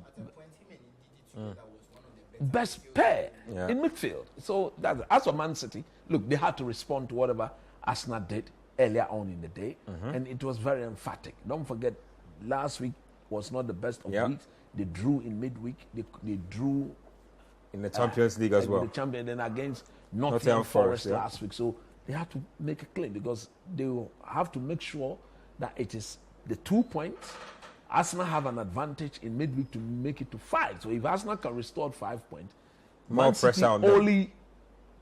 Best pair in midfield. So that's, as for Man City, look, they had to respond to whatever Arsenal did earlier on in the day, and it was very emphatic. Don't forget, last week was not the best of weeks. They drew in midweek. They drew in the Champions League as well. The champion, then against Nottingham Forest last week. So they have to make a claim, because they will have to make sure that it is the 2 points. Arsenal have an advantage in midweek to make it to 5. So if Arsenal can restore 5 points, more pressure on them. Only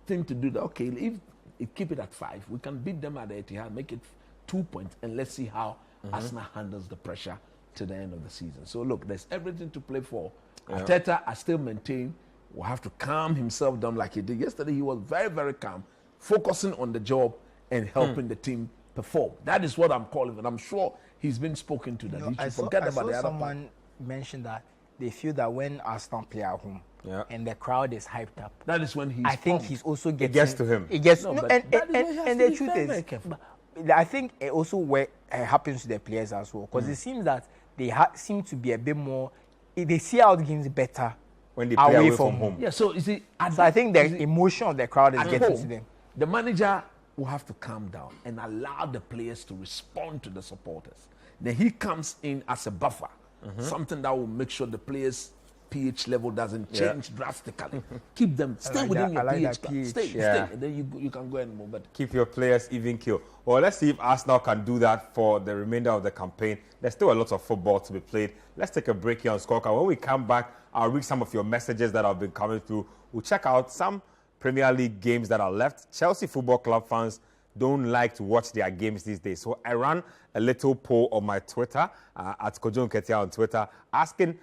thing to do that, okay, if it keep it at 5, we can beat them at the Etihad, make it 2 points, and let's see how Arsenal handles the pressure to the end of the season. So look, there's everything to play for. Arteta, I still maintain, will have to calm himself down like he did yesterday. He was very, very calm, focusing on the job and helping the team perform. That is what I'm calling, and I'm sure he's been spoken to. That he should forget about the other someone part. mentioned that they feel that when Arsenal play at home and the crowd is hyped up, that is when I think he's also getting. It gets to him. It gets No, no, but and that is why he has and to the be truth very, is, very careful. I think it also happens to the players as well, because it seems that they seem to be a bit more. They see out games better when they play away from from home. Yeah, so you see, So I think the emotion of the crowd is at getting home, to them. the manager will have to calm down and allow the players to respond to the supporters. Then he comes in as a buffer, something that will make sure the players' pH level doesn't change drastically. Keep them, stay within your pH. Stay, and then you can go and move. But Keep your players even keel. Well, let's see if Arsenal can do that for the remainder of the campaign. There's still a lot of football to be played. Let's take a break here on Scorecard. When we come back, I'll read some of your messages that have been coming through. We'll check out some Premier League games that are left. Chelsea Football Club fans don't like to watch their games these days. So I ran a little poll on my Twitter, at Kojo Nketia on Twitter, asking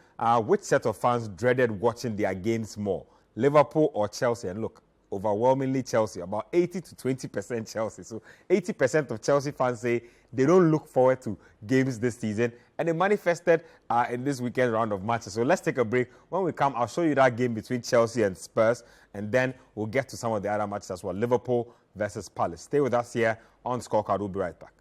which set of fans dreaded watching their games more, Liverpool or Chelsea. And look, overwhelmingly Chelsea, about 80 to 20% Chelsea. So 80% of Chelsea fans say they don't look forward to games this season. And they manifested in this weekend round of matches. So let's take a break. When we come, I'll show you that game between Chelsea and Spurs. And then we'll get to some of the other matches as well. Liverpool versus Palace. Stay with us here on Scorecard. We'll be right back.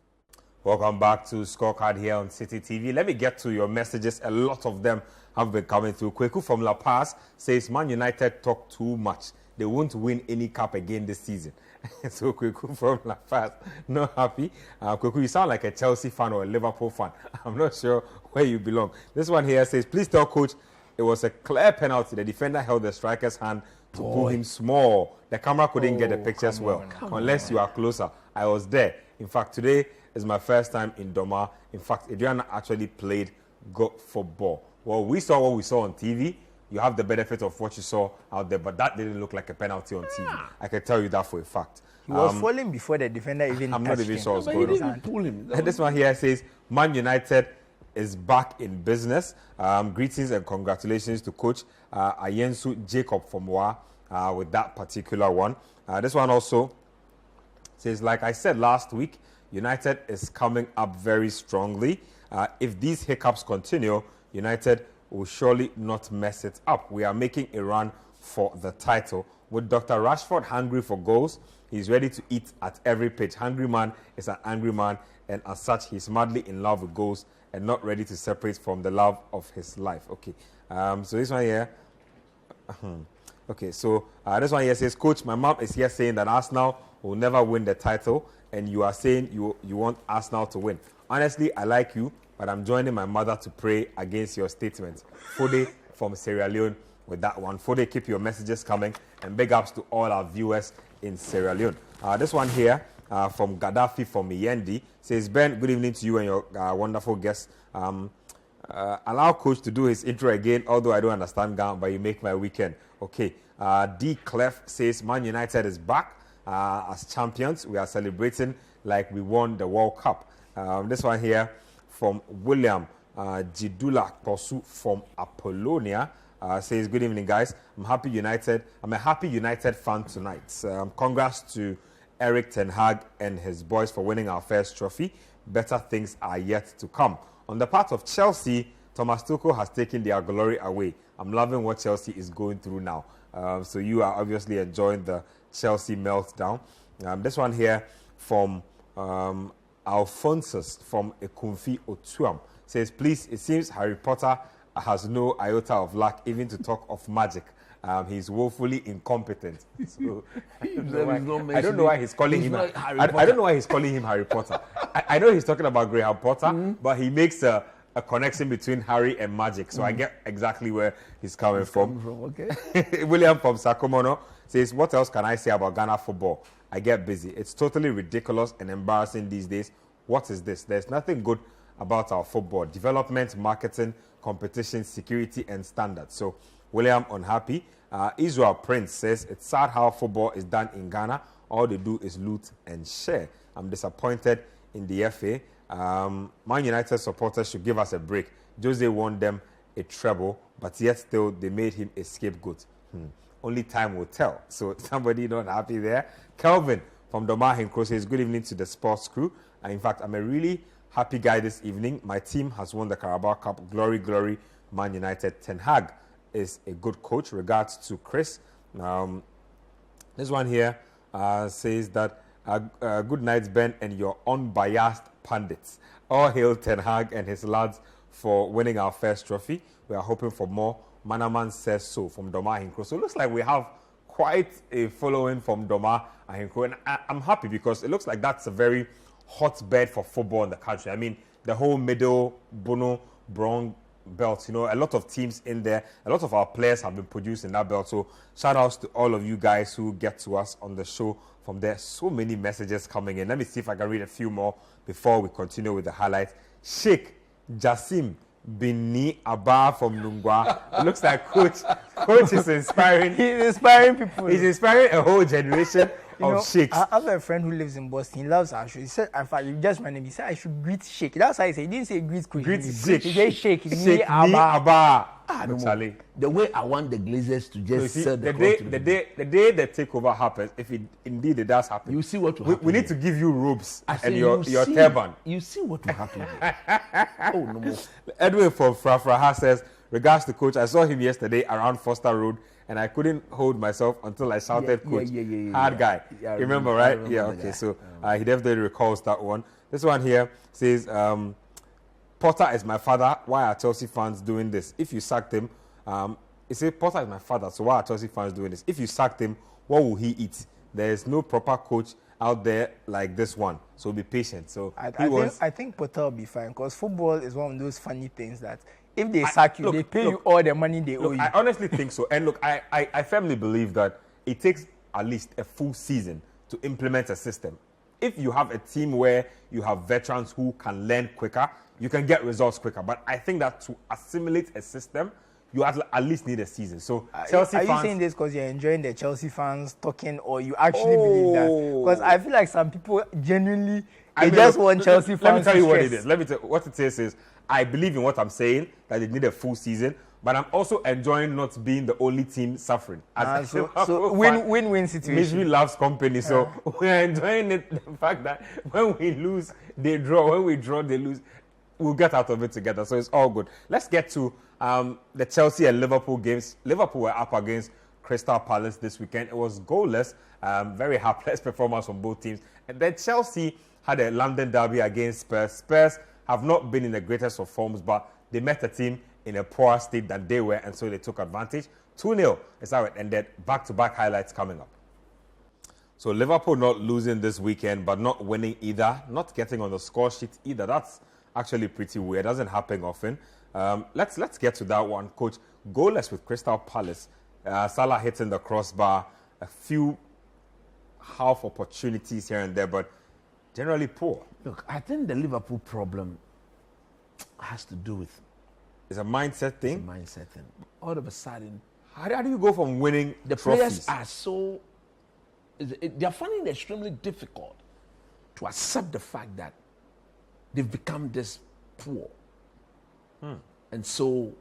Welcome back to Scorecard here on Citi TV. Let me get to your messages. A lot of them have been coming through. Kweku from La Paz says, Man United talk too much. They won't win any cup again this season. So Kweku from La Paz, not happy. Kweku, you sound like a Chelsea fan or a Liverpool fan. I'm not sure where you belong. This one here says, please tell coach it was a clear penalty. The defender held the striker's hand to pull him small. The camera couldn't get the pictures well, unless you are closer. I was there. In fact, today is my first time in Doma. In fact, Aduana actually played good football. Well, we saw what we saw on TV. You have the benefit of what you saw out there, but that didn't look like a penalty on TV. I can tell you that for a fact. He was falling before the defender even I'm not even sure what's but going he on. didn't pull him. And this one here says, Man United is back in business. Greetings and congratulations to Coach Ayensu Jacob from Wa with that particular one. This one also says, like I said last week, United is coming up very strongly. If these hiccups continue, United will surely not mess it up. We are making a run for the title. With Dr. Rashford hungry for goals, he's ready to eat at every pitch. Hungry man is an angry man, and as such, he's madly in love with goals and not ready to separate from the love of his life. Okay, so this one here, Okay, so this one here says, Coach, my mom is here saying that Arsenal will never win the title, and you are saying you want Arsenal to win. Honestly, I like you, but I'm joining my mother to pray against your statements. Fode from Sierra Leone with that one. Fode, keep your messages coming, and big ups to all our viewers in Sierra Leone. This one here from Gaddafi from Yendi says, Ben, good evening to you and your wonderful guests. Allow Coach to do his intro again, although I don't understand Ghana, but you make my weekend. Okay. D. Clef says, Man United is back as champions. We are celebrating like we won the World Cup. This one here from William Jidula Kosu from Apollonia says, good evening, guys. I'm a happy United fan tonight. Congrats to Eric Ten Hag and his boys for winning our first trophy. Better things are yet to come. On the part of Chelsea, Thomas Tuchel has taken their glory away. I'm loving what Chelsea is going through now. So you are obviously enjoying the Chelsea meltdown. This one here from Alphonsus from Ekumfi Otuam says, please, it seems Harry Potter has no iota of luck even to talk of magic. He's woefully incompetent. So, I don't know why he's calling him Harry Potter. I know he's talking about Graham Potter, but he makes a connection between Harry and magic. So I get exactly where he's coming from. Okay. William from Sakomono says, what else can I say about Ghana football? I get busy. It's totally ridiculous and embarrassing these days. What is this? There's nothing good about our football. Development, marketing, competition, security, and standards. So William unhappy. Israel Prince says, it's sad how football is done in Ghana. All they do is loot and share. I'm disappointed in the FA. Man United supporters should give us a break. Jose won them a treble, but yet still they made him a scapegoat. Only time will tell. So somebody not happy there. Kelvin from Doma Hinkro says, good evening to the sports crew. In fact, I'm a really happy guy this evening. My team has won the Carabao Cup. Glory, glory, Man United. Ten Hag is a good coach. Regards to Chris. This one here says that good night, Ben, and your unbiased pundits. All hail Ten Hag and his lads for winning our first trophy. We are hoping for more. Manaman says so from Doma Hinkro. So it looks like we have quite a following from Doma Hinkro. And I'm happy because it looks like that's a very hotbed for football in the country. I mean, the whole middle, Bono, Brown belt, a lot of teams in there. A lot of our players have been produced in that belt. So shout outs to all of you guys who get to us on the show from there. So many messages coming in. Let me see if I can read a few more before we continue with the highlights. Sheikh Jassim Bini Abba from Lungwa. It looks like Coach is inspiring. He's inspiring people. He's inspiring a whole generation of Sheikhs. I have a friend who lives in Boston. He loves Ashu. He said, in fact, you just my name. He said I should greet Sheikh. That's how he said. He didn't say greet Coach. Greet Sheikh. He said Sheikh. Sheikh Abba. The way I want the Glazers to just sell the day the takeover happens, if it indeed it does happen, you see what will happen. We need to give you robes and your turban. You see what will happen. Oh no more. Edwin from Frafraha says, regards to Coach, I saw him yesterday around Foster Road and I couldn't hold myself until I shouted, Coach. Hard guy. You remember, right? Okay. So he definitely recalls that one. This one here says, Potter is my father. Why are Chelsea fans doing this? If you sacked him, he said, Potter is my father. So why are Chelsea fans doing this? If you sacked him, what will he eat? There is no proper coach out there like this one. So be patient. So I think Potter will be fine because football is one of those funny things that if they sack you, they pay you all the money they owe you. I honestly think so. And look, I firmly believe that it takes at least a full season to implement a system. If you have a team where you have veterans who can learn quicker, you can get results quicker. But I think that to assimilate a system, you at least need a season. So Chelsea fans... Are you saying this because you're enjoying the Chelsea fans talking or you actually believe that? Because I feel like some people genuinely, want Chelsea fans. Let me tell you what it is. What it is I believe in what I'm saying, that they need a full season. But I'm also enjoying not being the only team suffering. So win-win situation. Misery loves company. So we're enjoying it, the fact that when we lose, they draw. When we draw, they lose. We'll get out of it together. So it's all good. Let's get to the Chelsea and Liverpool games. Liverpool were up against Crystal Palace this weekend. It was goalless. Very hapless performance from both teams. And then Chelsea had a London derby against Spurs. Spurs have not been in the greatest of forms, but they met a team in a poorer state than they were, and so they took advantage. 2-0 is how it ended. Back-to-back highlights coming up. So Liverpool not losing this weekend, but not winning either, not getting on the score sheet either. That's actually pretty weird. Doesn't happen often. Let's get to that one, Coach. Goalless with Crystal Palace. Salah hitting the crossbar. A few half opportunities here and there, but generally poor. Look, I think the Liverpool problem has to do with It's a mindset thing. the mindset thing. All of a sudden, How do you go from winning the trophies? players are so they are finding it extremely difficult to accept the fact that they've become this poor. And so,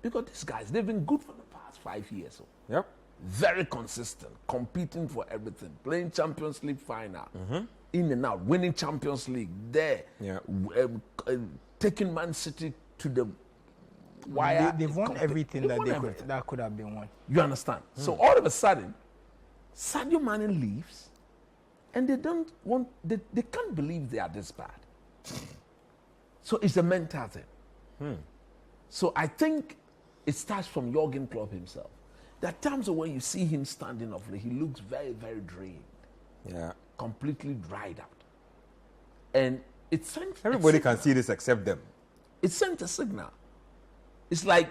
because these guys, they've been good for the past 5 years. Yep. Very consistent, competing for everything, playing Champions League final, in and out, winning Champions League there, Yeah. Taking Man City to the wire. They've won everything They've that won they everything. that could have been won. You understand? So all of a sudden, Sadio Mane leaves, and they can't believe they are this bad. So it's a mental thing. So I think it starts from Jurgen Klopp himself. There are times when you see him standing up, he looks very, very drained, Yeah. completely dried out. And it sends Everybody can see this except them. it sent a signal. It's like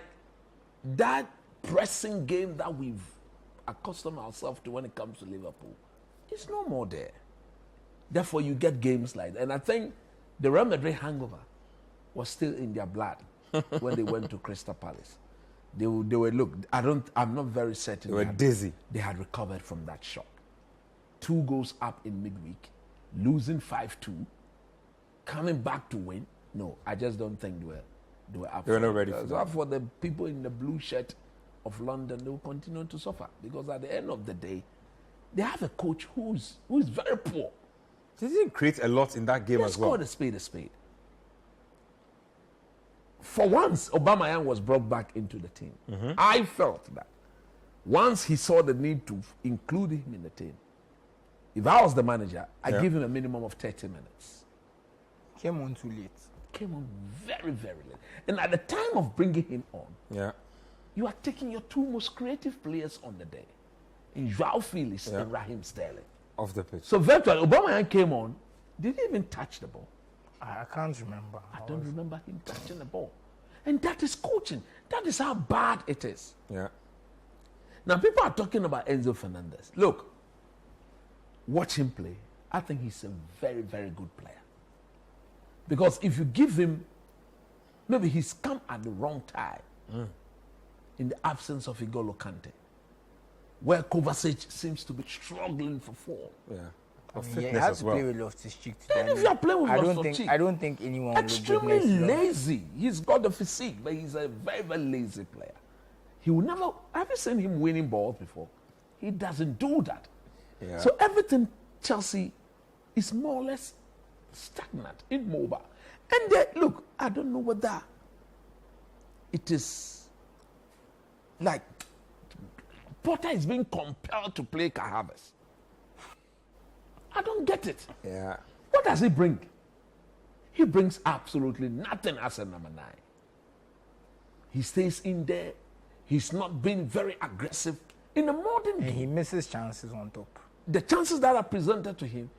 that pressing game that we've accustomed ourselves to when it comes to Liverpool. It's no more there. Therefore, you get games like that. And I think the Real Madrid hangover was still in their blood when they went to Crystal Palace. They were look. I'm not very certain. They were dizzy. They had recovered from that shock. 2 goals up in midweek, losing 5-2, coming back to win. No, I just don't think they were up. They were not ready for So that. for the people in the blue shirt of London, they will continue to suffer because at the end of the day, they have a coach who's very poor. They didn't create a lot in that game Let's as well. call a spade a spade. For once, Aubameyang was brought back into the team. I felt that once he saw the need to include him in the team, if I was the manager, I'd give him a minimum of 30 minutes. Came on too late. Came on very, very late. And at the time of bringing him on, Yeah. you are taking your 2 most creative players on the day, in Joao Felix and Raheem Sterling. Off the pitch. So virtually, Aubameyang came on, didn't even touch the ball. I can't remember. I don't remember him touching the ball. And that is coaching. That is how bad it is. Yeah. Now, people are talking about Enzo Fernandez. Look, watch him play. I think he's a very, very good player. Because if you give him, maybe he's come at the wrong time in the absence of N'Golo Kante, where Kovacic seems to be struggling for form. Yeah. Of He fitness had as to well. play with Loftus-Cheek. Then if you are playing with Loftus-Cheek, I don't think anyone extremely will give lazy. He's got the physique, but he's a very, very lazy player. He will never. Have you seen him winning balls before? He doesn't do that. Yeah. So everything Chelsea is more or less stagnant, immobile. And look, I don't know whether it is like Potter is being compelled to play Kai Havertz. I don't get it. Yeah. What does he bring? He brings absolutely nothing as a number 9. He stays in there. He's not being very aggressive. In the modern And game, he misses chances on top. the chances that are presented to him,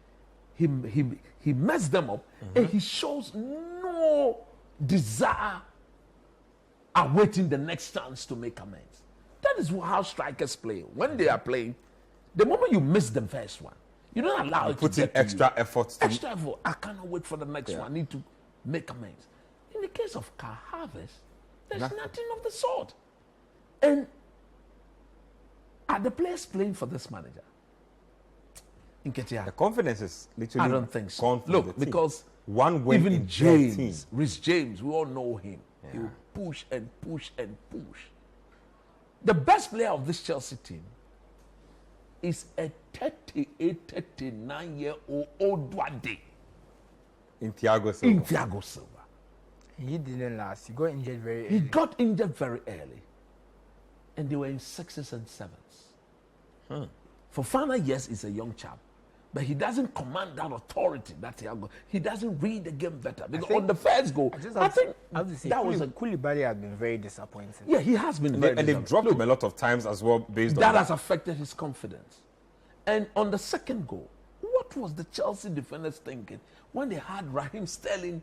he messed them up, and he shows no desire awaiting the next chance to make amends. That is how strikers play. When they are playing, the moment you miss the first one, you don't allow it to Put in get to extra you. effort to Extra effort. I cannot wait for the next one. I need to make amends. In the case of Kai Havertz, there's nothing of the sort. And are the players playing for this manager? The confidence is literally I don't think so. gone from Look, the team. because one win even in their team. James, Rhys James, we all know him. He will push and push and push. The best player of this Chelsea team is a 38, 39-year-old Odwade in Thiago Silva. in Thiago Silva. He didn't last. He got injured very He early. got injured very early. And they were in 6s and 7s. Fofana, yes, is a young chap. But he doesn't command that authority that he doesn't read the game better. Because on the first goal, I think that was Koulibaly has been very disappointing. Yeah, he has been very and they've dropped him a lot of times as well based on that. That has affected his confidence. And on the second goal, what was the Chelsea defenders thinking when they had Raheem Sterling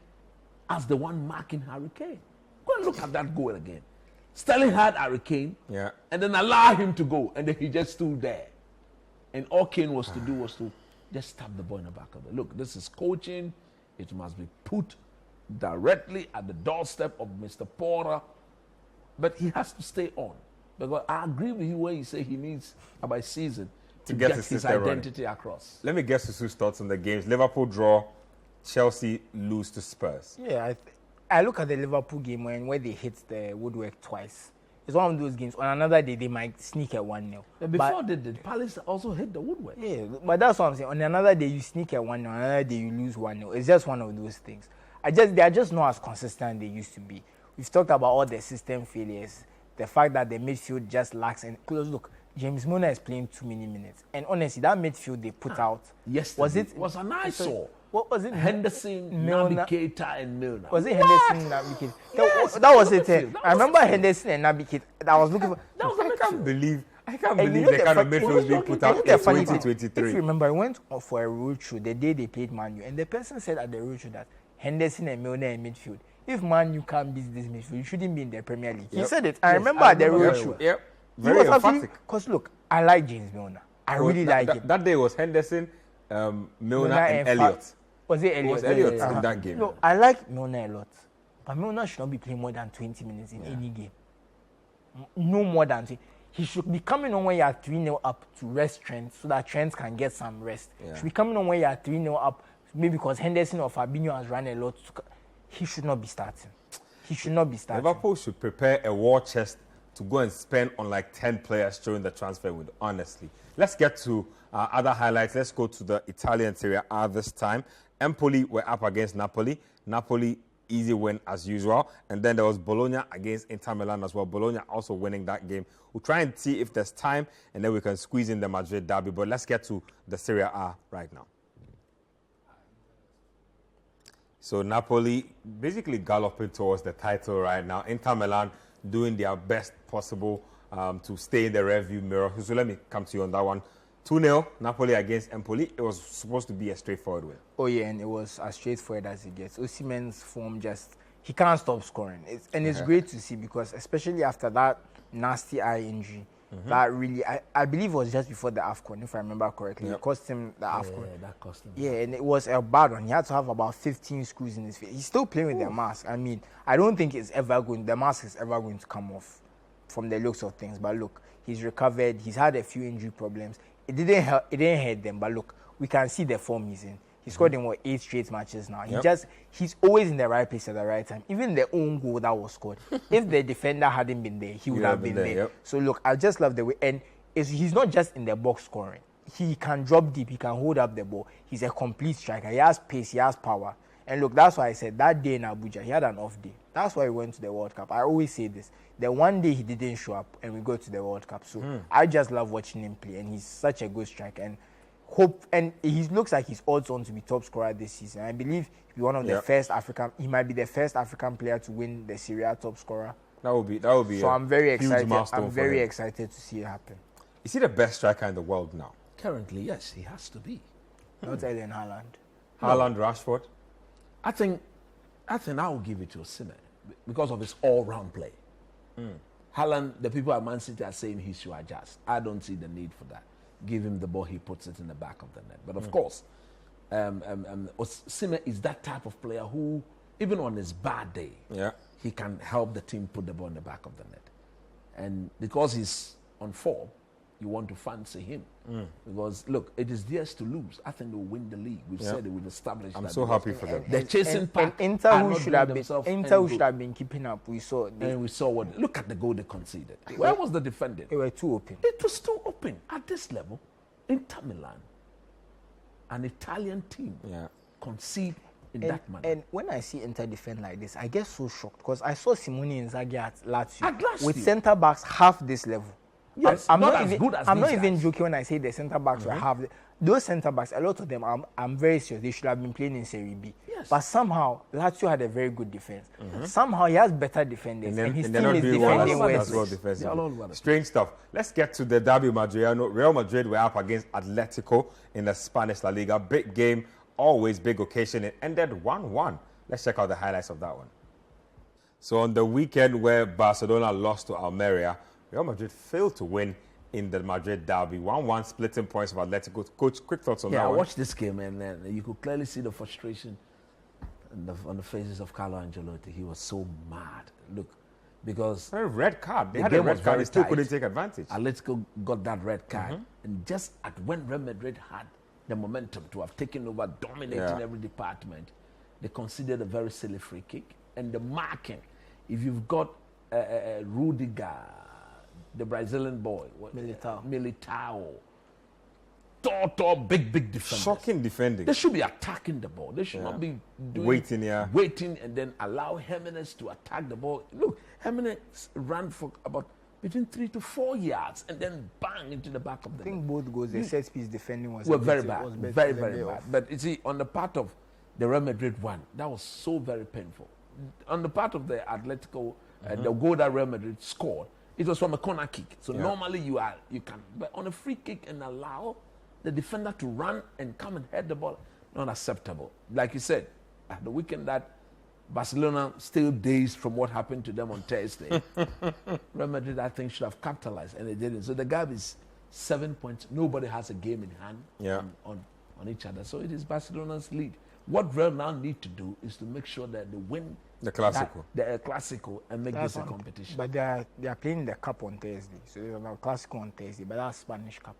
as the one marking Harry Kane? Go and look at that goal again. Sterling had Harry Kane, and then allow him to go, and then he just stood there. And all Kane was to do was to just stab the ball in the back of it. Look, this is coaching. It must be put directly at the doorstep of Mr. Porter. But he has to stay on. Because I agree with you when you say he needs, by season, to get his identity across. Let me guess Susu's thoughts on the games. Liverpool draw, Chelsea lose to Spurs. Yeah, I look at the Liverpool game where they hit the woodwork twice. It's one of those games. On another day, they might sneak at 1-0. Before they did, Palace also hit the woodwork. Yeah, but that's what I'm saying. On another day, you sneak at 1-0. On another day, you lose 1-0. It's just one of those things. They are just not as consistent they used to be. We've talked about all the system failures. The fact that the midfield just lacks. And look, James Milner is playing too many minutes. And honestly, that midfield they put out. Yesterday was an eyesore. What was it? Henderson, Navigator, and Milner. Was it Henderson, Navigator? Yes, that was it. I remember Henderson and Navigator. I was looking for. I can't believe the kind of midfield being put out in 2023. If you remember, I went for a roadshow the day they played Man U, and the person said at the roadshow that Henderson and Milner in midfield. If Man U can't beat this midfield, you shouldn't be in the Premier League. He said it. I remember at the roadshow. Yep. Very emphatic. Because look, I like James Milner. I really like him. That day was Henderson, Milner, and Elliott. Was it Elliott? It was Elliott in that game. No, I like Milner a lot. But Milner should not be playing more than 20 minutes in any game. No more than 20. He should be coming on when you are 3-0 up to rest Trent so that Trent can get some rest. He should be coming on when you are 3-0 up, maybe because Henderson or Fabinho has run a lot. He should not be starting. He should not be starting. Liverpool should prepare a war chest to go and spend on like 10 players during the transfer window, honestly. Let's get to other highlights. Let's go to the Italian Serie A this time. Empoli were up against Napoli. Napoli, easy win as usual. And then there was Bologna against Inter Milan as well. Bologna also winning that game. We'll try and see if there's time, and then we can squeeze in the Madrid derby. But let's get to the Serie A right now. So Napoli basically galloping towards the title right now. Inter Milan doing their best possible to stay in the rearview mirror. So let me come to you on that one. 2-0, Napoli against Empoli. It was supposed to be a straightforward win. Oh, yeah, and it was as straightforward as it gets. Osimhen's form he can't stop scoring. It's great to see because especially after that nasty eye injury, that really, I believe it was just before the AFCON, if I remember correctly. It cost him the AFCON. Yeah, that cost him. Yeah, and it was a bad one. He had to have about 15 screws in his face. He's still playing with the mask. I mean, I don't think the mask is ever going to come off from the looks of things. But look, he's recovered. He's had a few injury problems. It didn't hurt them, but look, we can see the form he's in. He scored in 8 straight matches now. He's always in the right place at the right time. Even the own goal that was scored, if the defender hadn't been there, he would have been there. So look, I just love the way, and he's not just in the box scoring. He can drop deep, he can hold up the ball. He's a complete striker. He has pace, he has power. And look, that's why I said that day in Abuja, he had an off day. That's why he went to the World Cup. I always say this. The one day he didn't show up and we go to the World Cup. So I just love watching him play, and he's such a good striker. And he looks like he's odds on to be top scorer this season. I believe he'll be one of the first he might be the first African player to win the Serie A top scorer. That would be so I'm very excited. I'm very excited to see it happen. Is he the best striker in the world now? Currently, yes, he has to be. Not Erling Haaland. Haaland, Rashford? I think I will give it to Osimhen because of his all-round play. Haaland, the people at Man City are saying he should adjust. I don't see the need for that. Give him the ball, he puts it in the back of the net. But of course, Osimhen is that type of player who, even on his bad day, he can help the team put the ball in the back of the net. And because he's on form, you want to fancy him. Because, look, it is theirs to lose. I think they'll win the league. We've said it, we've established that. I'm so happy for them. They're chasing pack. And Inter, who should have been keeping up, we saw what. Look at the goal they conceded. Where was the defending? They were too open. It was too open. At this level, Inter Milan, an Italian team, concede in that manner. And when I see Inter defend like this, I get so shocked because I saw Simone Inzaghi at Lazio with centre backs half this level. Yes, I'm not not as even, good as I'm these not even guys. joking when I say the centre backs will have those centre backs. A lot of them, I'm very sure they should have been playing in Serie B. Yes. But somehow Lazio had a very good defense. Somehow he has better defenders, and his they're team not is doing well defending as worse. well They're defensively. all over the Strange stuff. Let's get to the Derby Madrileño. Real Madrid were up against Atletico in the Spanish La Liga. Big game, always big occasion. It ended 1-1. Let's check out the highlights of that one. So on the weekend where Barcelona lost to Almeria, Real Madrid failed to win in the Madrid derby. 1-1 splitting points of Atletico. Coach, quick thoughts on that Yeah, I one? watched this game and you could clearly see the frustration on the faces of Carlo Ancelotti. He was so mad. Look, because A red card. They the had a game red was card. They very still tight. couldn't take advantage. Atletico got that red card, and just at when Real Madrid had the momentum to have taken over, dominating every department, they conceded a very silly free kick. And the marking, if you've got Rudiger, the Brazilian boy, Militao, tall, big defenders. Shocking defending. They should be attacking the ball. They should not be Waiting, waiting and then allow Jimenez to attack the ball. Look, Jimenez ran for about between 3 to 4 yards and then bang into the back of the I think both goals, the set piece defending was were a bit- very bad, was better very than the bad. off. But you see, on the part of the Real Madrid one, that was so very painful. On the part of the Atletico, the goal that Real Madrid scored, it was from a corner kick. So normally you can, but on a free kick and allow the defender to run and come and head the ball, not acceptable. Like you said, at the weekend that Barcelona still dazed from what happened to them on Thursday. Real Madrid, I think, should have capitalized, and they didn't. So the gap is 7 points. Nobody has a game in hand on each other. So it is Barcelona's lead. What Real now need to do is to make sure that they win The Clásico. the Clásico and make That's this a on- competition. But they are playing the cup on Thursday, so they have a Clasico on Thursday. But that's Spanish Cup.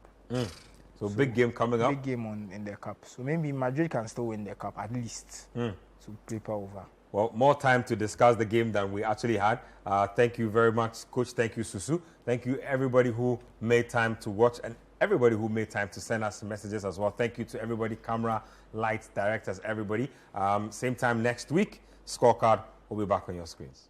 So big game coming up. Big game in the cup. So maybe Madrid can still win the cup at least to paper over. Well, more time to discuss the game than we actually had. Thank you very much, Coach. Thank you, Susu. Thank you, everybody who made time to watch and everybody who made time to send us messages as well. Thank you to everybody, camera, lights, directors, everybody. Same time next week, Scorecard will be back on your screens.